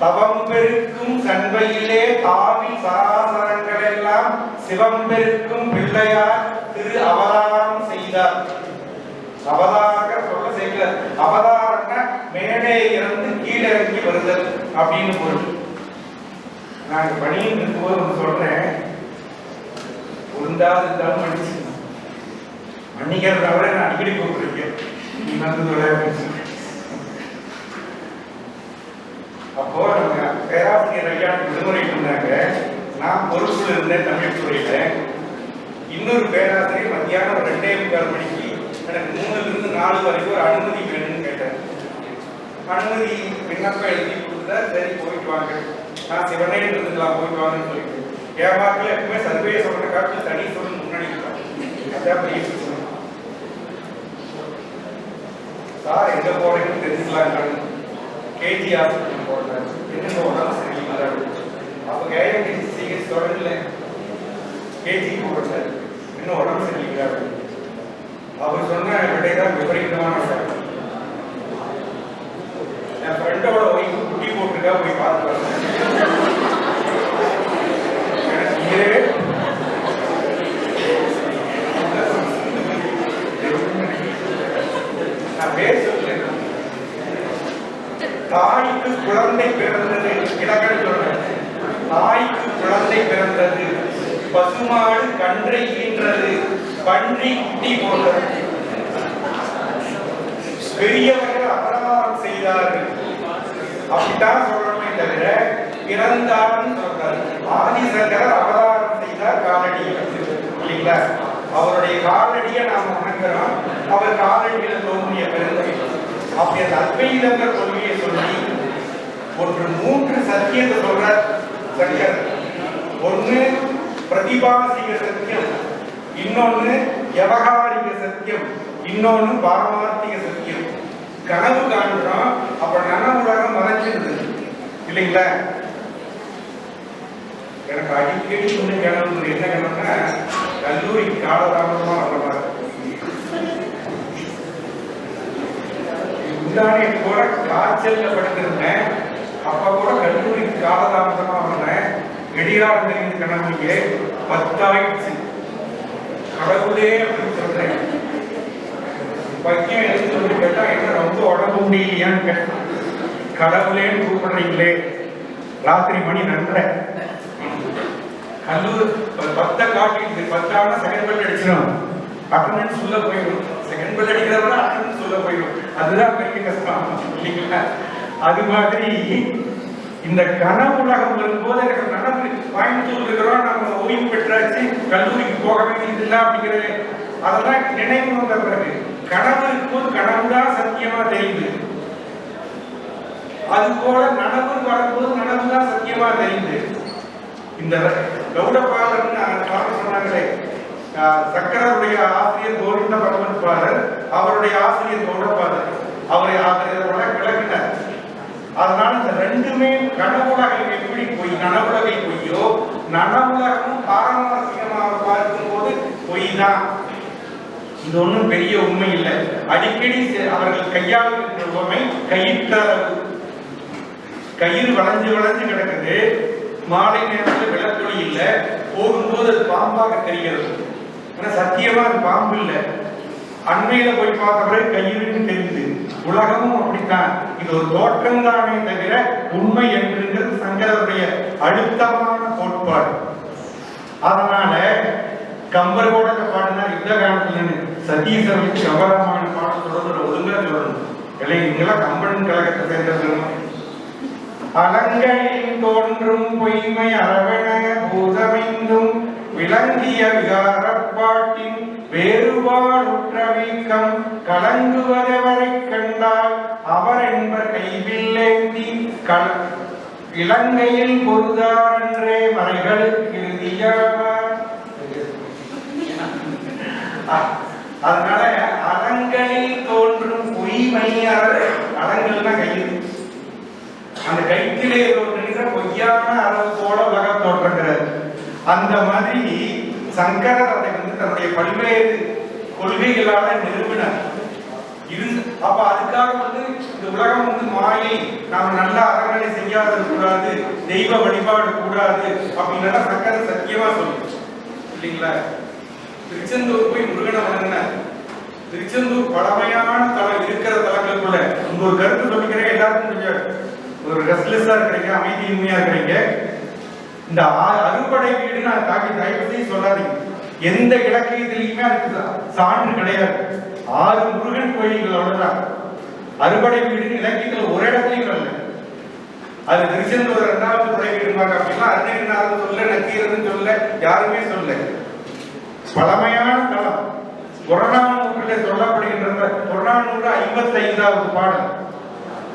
தவம் பெருக்கும் சண்பையிலே தாவி சராசரங்கள் எல்லாம் சிவம் பெருக்கும் பிள்ளையார் திரு அவதாரம் செய்தார். அவதார சொல்ல சேர்க்கல. அவதாரம்னா மேலே இருந்து கீழிறங்கி வருதல் அப்படின்னு பொருள். நான் பணியில் இருக்கும்போது சொல்றேன், பொருந்தாது இருந்தாலும் மன்னிச்சு மன்னிக்கிறத விட நான் அடிக்கடி கூப்பிட்டுருக்கேன். நீ வந்து அப்போ நம்ம பேராசிரியர் ஐயா விடுமுறை இருந்தாங்க. நான் பொறுப்புல இருந்தேன் தமிழ் துறையில. இன்னொரு பேராசிரியர் மத்தியானம் 2:45 மணிக்கு எனக்கு 3 to 4 வரைக்கும் ஒரு அனுமதி வேணும்னு கேட்டேன். அனுமதி விண்ணப்பம் எழுதி கொடுத்தா சரி போயிட்டு வாங்க, நான் சிவனே இருந்துக்கலாம் போயிட்டு வாங்கன்னு சொல்லிட்டு. என் வாக்கில் எப்பவுமே சர்வே சொல்ற காலத்தில் தனி சொல்லு முன்னாடி அதான் பெரிய சார் எங்க போறேன்னு தெரிஞ்சுக்கலாம். கேஜி ஹாஸ்பிட்டல் போடுறேன், என்ன உடம்பு சரியில்லை. அப்போ கேஜி சிகிச்சை தொடங்கல, கேஜி போடுறேன் இன்னும் உடம்பு சரியில்லை. அவர் சொன்ன விடை தான் விபரீதமான விடை. என் ஃப்ரெண்டோட ஒய்ஃபு குட்டி போட்டுருக்கா, போய் பார்த்து வரேன். நான் பேர் சொல்றேன். தாய்க்கு குழந்தை பிறந்தது, இலக்கணம் சொல்றேன். தாய்க்கு குழந்தை பிறந்தது, பசுமாடு கன்றை ஈன்றது, பன்றி குட்டி போட்டது. பெரியவர்கள் அபராதம் செய்தார்கள் அப்படித்தான் சொல்லணுமே தவிர பிறந்தார்னு சொல்றாரு. ஆதிசங்கரர் அபராதம் செய்தார் காலடி இல்லைங்களா? அவருடைய காலடியை நாம் வணங்குறோம். அவர் காலடியில தோன்றிய பெருந்தகை. அப்படி அந்த அத்வைதங்கிற கொள்கையை சொல்லி ஒரு 3 சத்தியத்தை சொல்ற சங்கர். ஒண்ணு பிரதிபாசிக சத்தியம், இன்னொன்னு விவகாரிக சத்தியம், இன்னொன்னு பாரமார்த்திக சத்தியம். கனவு காண்கிறோம், அப்ப நனவு உலகம் மறைஞ்சிருது இல்லைங்களா? எனக்கு அடிக்கடி ஒண்ணு கனவு. என்ன கனவுன்னா கல்லூரிக்கு காலதாமதமா வரலாம். முன்னாடி கூட காய்ச்சல்ல படுத்திருந்தேன், அப்ப கூட கல்லூரிக்கு காலதாமதமா வந்தேன். வெடியார் தெரிஞ்ச கனவுக்கு 10 ஆயிடுச்சு. கடவுளே அப்படின்னு சொல்றேன். பையன் எழுந்து சொல்லி கேட்டா என்ன ரொம்ப உடம்பு முடியலையான்னு கேட்டேன். கடவுளேன்னு கூப்பிடுறீங்களே, ராத்திரி மணி 2:30. கல்லூரி 10 காட்டிட்டு 10 ஆனா செகண்ட் பெல் அடிச்சிடும், அட்டண்டன்ஸ் உள்ள போயிடும். செகண்ட் பெல் அடிக்கிறவரை அட்டண்டன்ஸ் உள்ள போயிடும். அதுதான் பெரிய கஷ்டம் இல்லைங்களா? அது மாதிரி இந்த கனவு உலகம் வரும்போது எனக்கு நனவு கோயம்புத்தூர் கல்லூரிக்கு போக வேண்டியதில்லை அப்படிங்கிறது அதெல்லாம் நினைவு வந்த பிறகு கனவு இருக்கும்போது கனவுதான் சத்தியமா தெரியுது. அது போல நனவு வரும்போது நனவுதான் சத்தியமா தெரியுது. இந்த கௌடபாலர் சொன்னாங்களே, சக்கரருடைய ஆசிரியர் கோவிந்த பகவத் பாலர், அவருடைய ஆசிரியர் கௌடபாலர், அவரை விளக்கினார். அதனால இந்த ரெண்டுமே கனவுலகம் எப்படி பொய், நனவுலகை பொய்யோ, நனவுலகமும் பாரமார்த்திகமாக பார்க்கும் போது பொய் தான். இது ஒன்றும் பெரிய உண்மை இல்லை. அடிக்கடி அவர்கள் கையாளுகின்ற உண்மை கயிற்றளவு. கயிறு வளைஞ்சு வளைஞ்சு கிடக்குது, மாலை நேரத்தில் விளக்கொளி இல்லை, போகும்போது அது பாம்பாக தெரிகிறது. ஆனா சத்தியமா அது பாம்பு இல்லை. அண்மையில போய் பார்த்த பிறகு கயிறுன்னு தெரியுது. உலகமும் அப்படித்தான், இது ஒரு தோற்றம் தானே தவிர உண்மை என்றுங்கிறது சங்கரருடைய அழுத்தமான கோட்பாடு. அதனால கம்பர் கூட பாடினார் யுத்த காலத்துல சதீசனுக்கு கவரமான பாடத்தோட ஒழுங்கா சொல்லணும். இல்லை நீங்களாம் கம்பன் கழகத்தை சேர்ந்தவங்க. அலங்களில் தோன்றும் பொய்மை அரவண பூதமைந்தும் விளங்கிய விகாரப்பாட்டின் வேறுபாடுற்ற வீக்கம் கலங்குவதவரை கண்டால் அவர் என்பர் கைவில்லேந்தி இலங்கையில் பொருதாரன்றே மறைகளுக்கு இறுதியாவார். அதனால அலங்களில் தோன்றும் பொய்மை அலங்கள்னா கயிறு, அந்த கைத்திலே தோன்றுகிற பொய்யான அளவு போல உலகம் தோன்றுகிறது. அந்த மாதிரி சங்கரர் அதை தன்னுடைய பல்வேறு கொள்கைகளால நிறுவனர் இருந்து. அப்ப அதுக்காக இந்த உலகம் மாயை, நாம நல்ல அறங்களை செய்யாத கூடாது, தெய்வ வழிபாடு கூடாது அப்படின்னா சங்கரர் சத்தியமா சொல்லு இல்லைங்களா. திருச்செந்தூர் போய் முருகனை வணங்கினார். திருச்செந்தூர் பழமையான தலம் இருக்கிற தலங்களுக்குள்ள உங்க ஒரு கருத்து சொல்லிக்கிறேன், எல்லாருக்கும் கொஞ்சம் ஒரு ரெஸ்ட்லெஸ்ஸா இருக்கிறீங்க, அமைதியின்மையா இருக்கிறீங்க. இந்த அறுபடை வீடு நான் தாக்கி தயவு செய்து சொல்லாதீங்க. எந்த இலக்கியத்திலையுமே அதுக்கு சான்று கிடையாது. 6 முருகன் கோயில்கள் அவ்வளவுதான். அறுபடை வீடு இலக்கியத்தில் ஒரு இடத்துலையும் இல்லை. அது திருச்செந்தூர் 2வது படை வீடுமாங்க அப்படின்னா அருணகிரிநாதன் சொல்ல, நக்கீரன் சொல்ல, யாருமே சொல்ல. பழமையான தலம். புறநானூற்றிலே சொல்லப்படுகின்ற புறநானூறு 55வது பாடல்.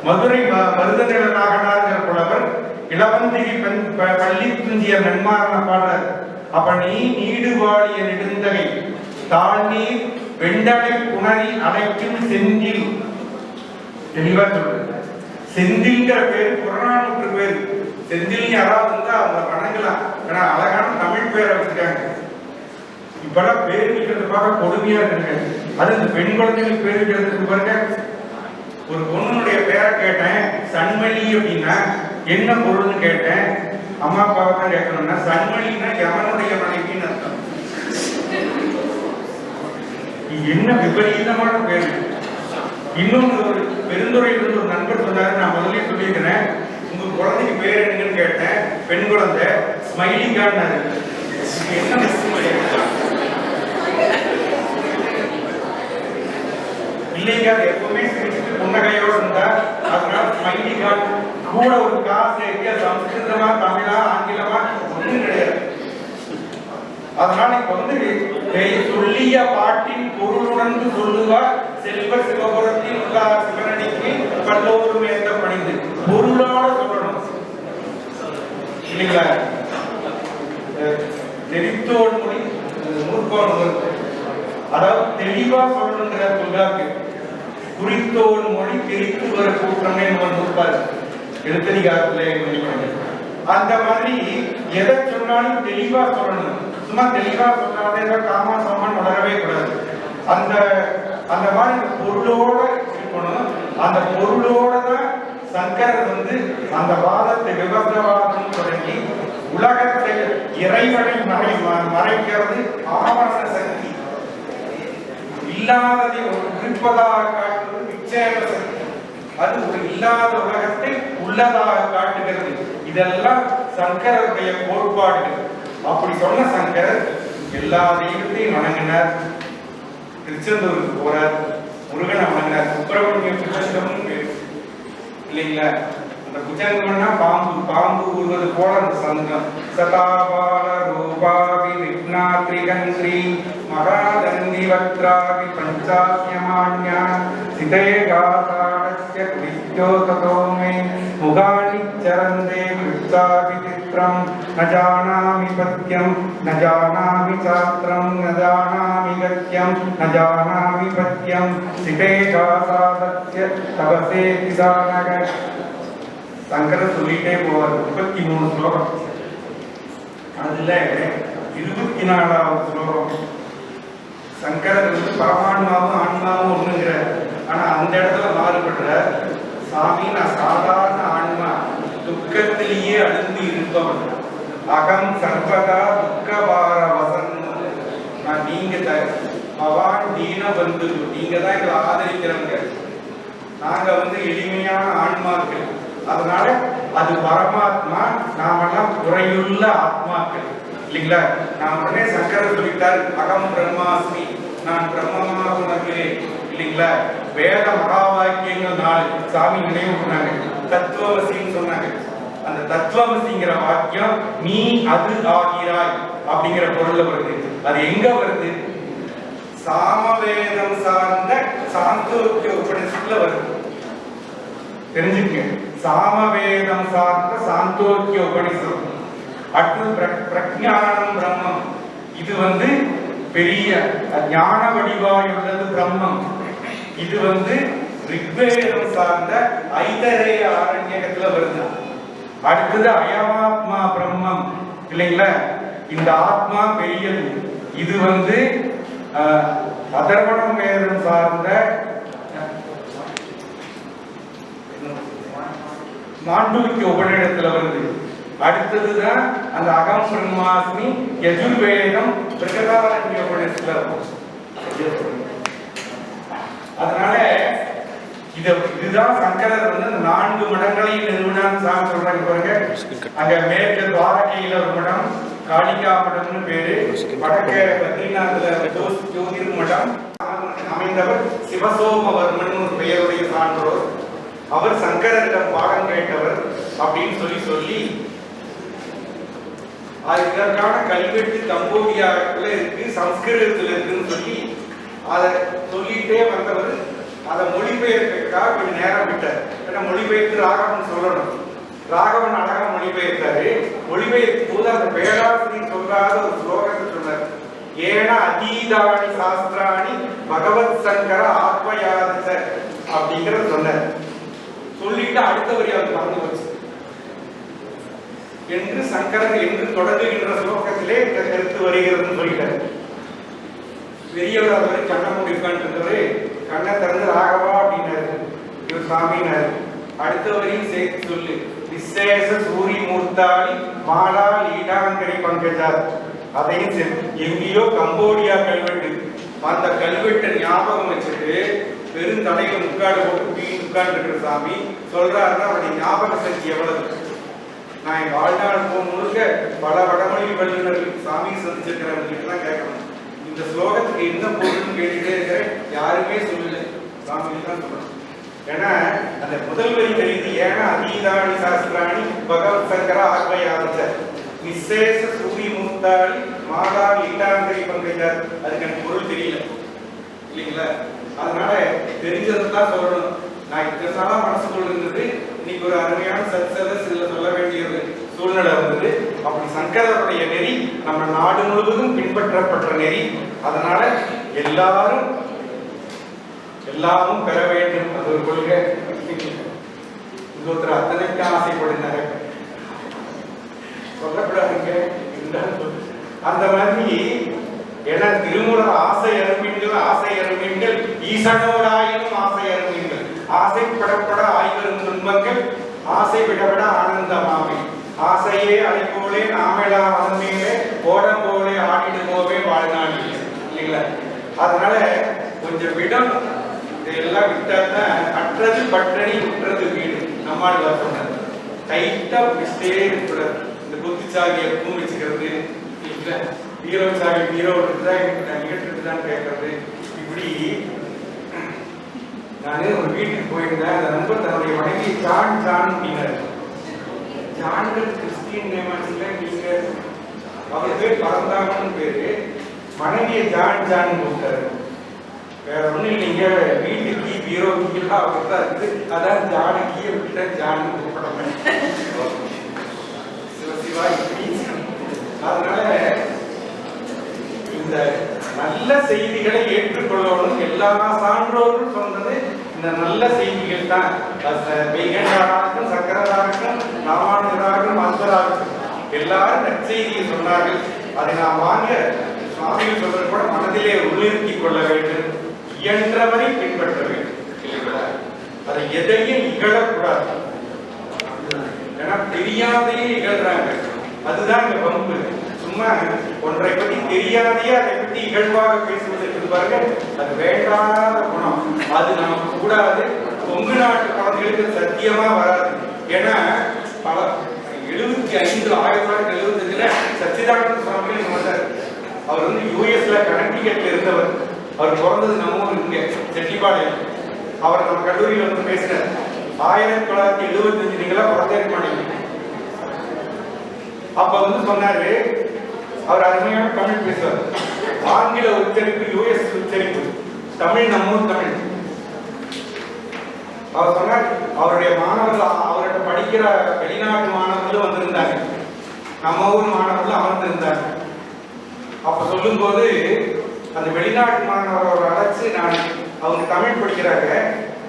மதுரை மருதநில நாகனார் புலவர் இளவந்திரி பள்ளி துஞ்சிய நன்மாரண பாடல். அப்ப நீடு வாழிய நெடுந்தகை தாழ்நீர் வெண்டலை புணரி அடைக்கும் செந்தில். தெளிவா சொல்றது. செந்தில்ங்கிற பேரு புறநானூற்று பேரு. செந்தில் யாராவது இருந்தா அவங்க வணங்கலாம். ஆனா அழகான தமிழ் பேரை வச்சிருக்காங்க. இப்பெல்லாம் பேர் வைக்கிறது பார்க்க கொடுமையா இருக்குங்க. அது இந்த பெண் குழந்தைகளுக்கு பேர் வைக்கிறதுக்கு பாருங்க. ஒரு பொண்ணுடைய பேரை கேட்டேன், சண்மலி அப்படின்னா என்ன பொருள்னு கேட்டேன். அம்மா அப்பாவை தான் கேட்கணும்னா சண்மலின்னா எவனுடைய மனைவின்னு அர்த்தம். என்ன விபரீதமான பேரு. இன்னொன்று ஒரு பெருந்துறையில் இருந்து ஒரு நண்பர் சொன்னாரு, நான் முதல்ல சொல்லியிருக்கிறேன், உங்க குழந்தைக்கு பேர் என்னங்கன்னு கேட்டேன். பெண் குழந்தை ஸ்மைலி கார்டு. என்ன இல்லைங்க, எப்பவுமே சிரிச்சுட்டு புன்னகையோடு இருந்தா அதனால ஸ்மைலி கார்டு. கூட ஒரு காசு சேர்க்க சம்ஸ்கிருதமா தமிழா ஆங்கிலமா ஒன்றும் கிடையாது. அதனால இப்ப சொல்லிய பாட்டின் பொருள் உணர்ந்து சொல்லுவார் செல்வர் சிவபுரத்தில் உள்ள சிவனடிக்கு பல்லோரும் ஏற்ற பணிந்து பொருளோட சொல்லணும் இல்லைங்களா. தெரித்தோடு மொழி நூற்பாடு, அதாவது தெளிவா சொல்லணுங்கிற சொல்றாரு. குறித்தோடு மொழி தெரித்து வர கூட்டமே நூற்பாரு எழுத்ததிகாரத்துல. அந்த மாதிரி எதை சொன்னாலும் தெளிவா சொல்லணும். சும்மா தெளிவா சொன்னாலே காமா சாமான் வளரவே கூடாது. அந்த அந்த மாதிரி பொருளோட இருக்கணும். அந்த பொருளோட தான் சங்கரர் அந்த வாதத்தை விவசாயம் தொடங்கி உலகத்தை இறைவனை மறைக்கிறது ஆவரண சக்தி. இல்லாததை இருப்பதாக காட்டுவது விச்சேக சக்தி. அது ஒரு இல்லாத உலகத்தை உள்ளதாக காட்டுகிறது. இதெல்லாம் சங்கரருடைய கோட்பாடுகள். அப்படி சொன்ன சங்கரர் எல்லா தெய்வத்தையும் வணங்கினார். திருச்செந்தூருக்கு போறார், முருகனை வணங்கினார். சுப்பிரமணிய பிரதேசமும் இல்லைங்களா. அந்த இந்த புஜங்கம்னா பாம்பு, பாம்பு ஊர்வது போல அந்த சங்கம். சதாபால ரூபாவி விக்னாத்ரிகந்திரி மகாதந்தி வக்ராவி பஞ்சாஸ்யமான்யா சிதே காசாடஸ்ய குவித்யோ ததோமே முகாணி சரந்தே விருத்தாவி சித்ரம் ந ஜானாமி பத்யம் ந ஜானாமி சாஸ்திரம் ந ஜானாமி கத்யம் ந ஜானாமி பத்யம் சிதே காசாதஸ்ய தபசே திசானக. சங்கரர் சொல்லிட்டே போவார். 33 ஸ்லோகம். அதுல 24வது ஸ்லோகம் சங்கரர் பரமான்மாவும் ஆன்மாவும் ஒண்ணுங்கிற. ஆனா அந்த இடத்துல மாறுபடுற சாமி, நான் சாதாரண ஆன்மா, துக்கத்திலேயே அழுந்து இருப்பவன். அகம் சர்வதா துக்கபார வசன். நான் நீங்க பவான் தீன பந்து, நீங்க தான் எங்களை ஆதரிக்கிறவங்க. நாங்க எளிமையான ஆன்மாக்கள். அதனால அது பரமாத்மா, நாமெல்லாம் குறையுள்ள ஆத்மாக்கள் இல்லைங்களா. நான் உடனே சங்கரர் சொல்லிட்டார், அகம் பிரம்மாஸ்மி, நான் பிரம்மமாக உணர்கிறேன் இல்லைங்களா. வேத மகா வாக்கியங்கள் 4 சாமி நினைவு பண்ணாங்க. தத்துவமசின்னு சொன்னாங்க. அந்த தத்துவமசிங்கிற வாக்கியம் நீ அது ஆகிறாய் அப்படிங்கிற பொருள்ல வருது. அது எங்க வருது? சாமவேதம் சார்ந்த சாந்தோக்கிய உபநிஷத்துல வருது. தெரிஞ்சுக்க, சாமவேதம் சார்ந்த சாந்தோக்கிய உபநிஷம். அடுத்து பிரஜானம் பிரம்மம். இது பெரிய ஞான வடிவாயுள்ளது பிரம்மம். இது ரிக்வேதம் சார்ந்த ஐதரேய ஆரண்யகத்துல வருது. அடுத்தது அயமாத்மா பிரம்மம் இல்லைங்களா. இந்த ஆத்மா பெரியது. இது அதர்வணம் வேதம் சார்ந்த மாண்டூக்கிய உபநிடத்துல வருது. அடுத்ததுதான் அந்த அகம் பிரம்மாஸ்மி யஜுர்வேதம் பிரகதாரண்ய உபநிடத்துல வரும். அதனால இதுதான் சங்கரர் அந்த 4 மடங்களையும் நிறுவனம் சாமி சொல்றாங்க பாருங்க. அங்க மேற்கு துவாரகையில ஒரு மடம், காளிகா மடம்னு பேரு. வடக்க பத்ரிநாத்ல ஜோதிர் மடம் அமைந்தவர் சிவசோமவர்மன் ஒரு பெயருடைய சான்றோர். அவர் சங்கரரிடம் பாடம் கேட்டவர் அப்படின்னு சொல்லி இதற்கான கல்வெட்டு கம்போடியாவில் இருக்கு, சம்ஸ்கிருதத்தில் இருக்குன்னு சொல்லி அதை சொல்லிட்டே வந்தவர். அதை மொழிபெயர்க்கிறதுக்காக கொஞ்சம் நேரம் விட்டார். ஏன்னா மொழிபெயர்த்து ராகவன் சொல்லணும். ராகவன் அழகா மொழிபெயர்த்தாரு. மொழிபெயர்க்கும் போது அந்த பேராசிரியர் சொல்லாத ஒரு ஸ்லோகத்தை சொன்னார். ஏன அதீதானி சாஸ்திராணி பகவத் சங்கர ஆத்மயாதச அப்படிங்கிறத சொன்னார். சொல்லிட்டு அடுத்த வரி அவர் மறந்து போச்சு என்று சங்கரன் என்று தொடங்குகின்ற ஸ்லோகத்திலே கருத்து வருகிறதுன்னு சொல்லிட்டார். பெரியவர் அதுவரை கண்ணை மூடி உட்காந்துருந்தவரு கண்ணை திறந்து ராகவா அப்படின்னாரு. இவர் சாமினாரு. அடுத்த வரையும் சேர்த்து சொல்லு, விசேஷ சூரிய மூர்த்தாளி மாலா லீடாங்கரி பங்கஜா. அதையும் எங்கேயோ கம்போடியா கல்வெட்டு. அந்த கல்வெட்டை ஞாபகம் வச்சுட்டு பெருந்தலையில முக்காடு போட்டு உட்கார்ந்து இருக்கிற சாமி சொல்றாருன்னா அவருடைய ஞாபக சக்தி எவ்வளவு. நான் என் வாழ்நாள் போகும் முழுக்க பல வடமொழி வல்லுநர்களுக்கு சாமி சந்திச்சிருக்கிறவங்களுக்கு கேட்கணும், இந்த ஸ்லோகத்துக்கு என்ன பொருள்னு கேட்டுட்டே இருக்கிறேன். யாருமே சொல்லல, சாமி தான் சொல்லணும். ஏன்னா அந்த முதல் வரி தெரியுது. ஏன்னா அதீதானி சாஸ்திராணி பகவத் சங்கர ஆத்மயாதச விசேஷ சூரிய மூர்த்தாளி மாதா லீலாங்கரி பங்கஜார். அதுக்கு எனக்கு பொருள் தெரியல இல்லைங்களா. அதனால தெரிஞ்சதான் சொல்லணும். நான் இத்தனை நாளா மனசுக்குள்ள இருந்தது, இன்னைக்கு ஒரு அருமையான சத்சதஸ்ல சொல்ல வேண்டிய ஒரு சூழ்நிலை வந்தது. அப்படி சங்கரருடைய நெறி நம்ம நாடு முழுவதும் பின்பற்றப்பட்ட நெறி. அதனால எல்லாரும் பெற வேண்டும், அது ஒரு கொள்கை. இன்னொருத்தர் அத்தனைக்கு ஆசைப்படுனாரு, சொல்லக்கூடாதுங்க. அந்த மாதிரி ஏன்னா திருமூலர் ஆசை அருமீன்கள் ஈசனோடாயினும் ஆசை அருமீன்கள். ஆசைப்படப்பட ஆய்வரும் துன்பங்கள் ஆசை விடவிட ஆனந்தமாமே. ஆசையே அழைப்போலே நாமெல்லாம் வந்தீங்களே ஓடம் போலே ஆடிடுவோமே வாழ்நாள் இல்லைங்களா. அதனால கொஞ்சம் விடம் இதெல்லாம் விட்டாதான் அற்றது பற்றணி உற்றது வீடு. நம்மால் சொன்னது டைட்டா பிடிச்சிட்டே இருக்கிறது. இந்த குத்துச்சாவியை பூ வச்சுக்கிறது இல்லை, பீரோ சாவி பீரோ இருக்குதான் நிகழ்ச்சிதான் கேட்கறது. இப்படி நான் ஒரு வீட்டுக்கு போயிருந்தேன். அந்த நண்பர் தன்னுடைய மனைவி ஜான் ஜான் அப்படின்னாரு. ஜான்கள் கிறிஸ்டியன் நேமாச்சுல நீங்க அவர் பேர் பரந்தாமன் பேரு, மனைவியை ஜான் ஜான் கூப்பிட்டாரு. வேற ஒண்ணும் இல்லைங்க, வீட்டுக்கு பீரோ கீழா அப்படிதான் இருக்குது, அதான் ஜானு கீழே விட்ட ஜானு கூப்பிடணும். சிவசிவா இப்படி. அதனால இந்த நல்ல செய்திகளை ஏற்றுக்கொள்ளணும். எல்லா சான்றோரும் சொன்னது இந்த நல்ல செய்திகள் தான். வைகண்டாராக்கும் சக்கரதாருக்கும் ராமானுஜராகும் அந்தராகும் எல்லாரும் நற்செய்தியை சொன்னார்கள். அதை நாம் வாங்க சுவாமிகள் சொல்வது கூட மனதிலே உள்ளிருத்திக் கொள்ள வேண்டும், இயன்றவரை பின்பற்ற வேண்டும். அதை எதையும் இகழக்கூடாது. ஏன்னா தெரியாதையே இகழ்றாங்க, அதுதான் இங்க பண்பு. சும்மா ஒன்றை பற்றி தெரியாதையே அதை பற்றி இகழ்வாக பேசுவதற்கு பாருங்க, அது வேண்டாத குணம். அது நமக்கு கூடாது. கொங்கு நாட்டு குழந்தைகளுக்கு சத்தியமா வராது. ஏன்னா பல 1975 சச்சிதானந்த சுவாமிகள் வந்தார். அவர் வந்து யூஎஸ்ல கனெக்டிகட்ல இருந்தவர். அவர் பிறந்தது நம்ம ஊர் இங்க செட்டிப்பாளையம். அவர் நம்ம கல்லூரியில் வந்து பேசினார். 1975 நீங்களா பிறந்தே இருக்க மாட்டீங்க. அப்ப வந்து சொன்னாரு, அவர் அருமையான தமிழ் பேசுவார். ஆங்கில உச்சரிப்பு யூஎஸ் உச்சரிப்பு, தமிழ் நம்ம ஊர் தமிழ். அவர் சொன்னார், அவருடைய மாணவர்கள் அவர்கிட்ட படிக்கிற வெளிநாட்டு மாணவர்களும் வந்திருந்தாங்க, நம்ம ஊர் மாணவர்களும் அமர்ந்திருந்தாங்க. அப்ப சொல்லும் போது அந்த வெளிநாட்டு மாணவரோட அழைச்சு, நான் அவங்க தமிழ் படிக்கிறாங்க,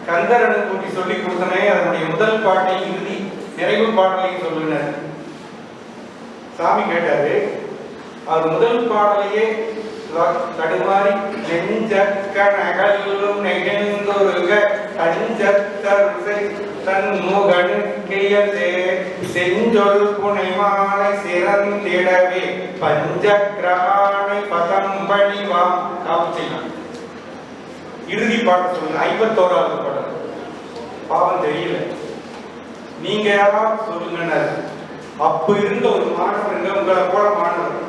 கந்தர் அனுபூதி சொல்லி கொடுத்தனே, அதனுடைய முதல் பாட்டை இறுதி நிறைவு பாடலையும் சொல்லுனார். சாமி கேட்டாரு, அவர் முதல் பாடலையே தடுமாறி நெஞ்சக்க நகலும் நெகிழ்ந்தொருக தஞ்சத்தருசை தன்முகனுக்கையதே செஞ்சொரு புனைமாலை சிறந்திடவே பஞ்சக்கிரானை பதம்பணிவாம் காப்பிச்சான். இறுதி பாட்டு சொல்லுங்க, 51வது பாடல். பாவம் தெரியல, நீங்க யாராவது சொல்லுங்க. அப்ப இருந்த ஒரு மாணவருங்க, உங்களை போல மாணவர்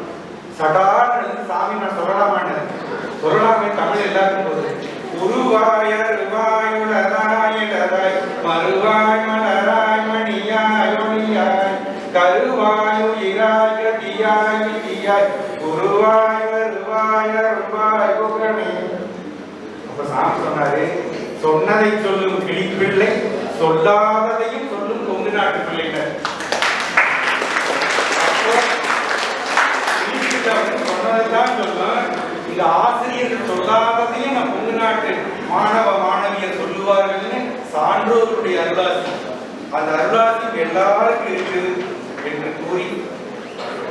சடான்னு சாமி நான் சொல்லலாமான்னு சொல்லலாமே, தமிழ் எல்லாருக்கும் போகுது. உருவாயர் ருவாயுடராய் மறுவாய் மலராய் மணியாய் ஒளியாய் கருவாயு இராய் கதியாய் விதியாய் உருவாயர் ருவாயர் ருவாய் புகழே. அப்ப சாமி சொன்னாரு, சொன்னதை சொல்லும் கிளிப்பிள்ளை, சொல்லாததையும் சொல்லும் கொங்கு நாட்டு பிள்ளைகள். சொன்னதான் சொல்லும், இந்த ஆசிரியர்கள் சொல்லாததையும் நம் கொங்கு நாட்டு மாணவ மாணவியர் சொல்லுவார்கள்னு சான்றோருடைய அருளாசி. அந்த அருளாசி எல்லாருக்கும் இருக்குது என்று கூறி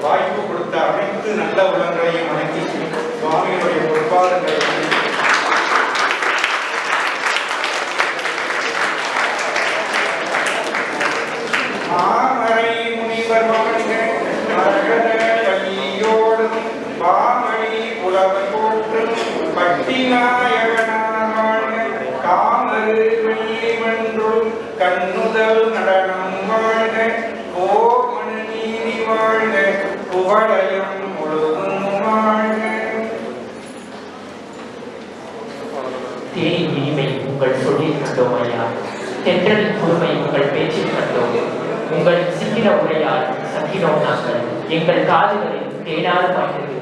வாய்ப்பு கொடுத்த அனைத்து நல்ல உலகங்களையும் வணங்கி சுவாமியுடைய பொறுப்பாளர்களை மாமரை முனிவர் பாமணி புலவர் போற்றும் பட்டிநாயகனான காமரு வெள்ளி வென்றும் கண்ணுதல் நடனம் வாழ்க கோமணி நீதி வாழ்க புகழையும் முழுதும் வாழ்க. தேனி இனிமை உங்கள் சொல்லில் கண்டோம் ஐயா, தென்றலின் பொறுமை உங்கள் பேச்சில் கண்டோம். உங்கள் சிக்கிர உரையால் சக்கினோம் நாங்கள், எங்கள் காதுகளில் தேனாறு பாய்ந்தது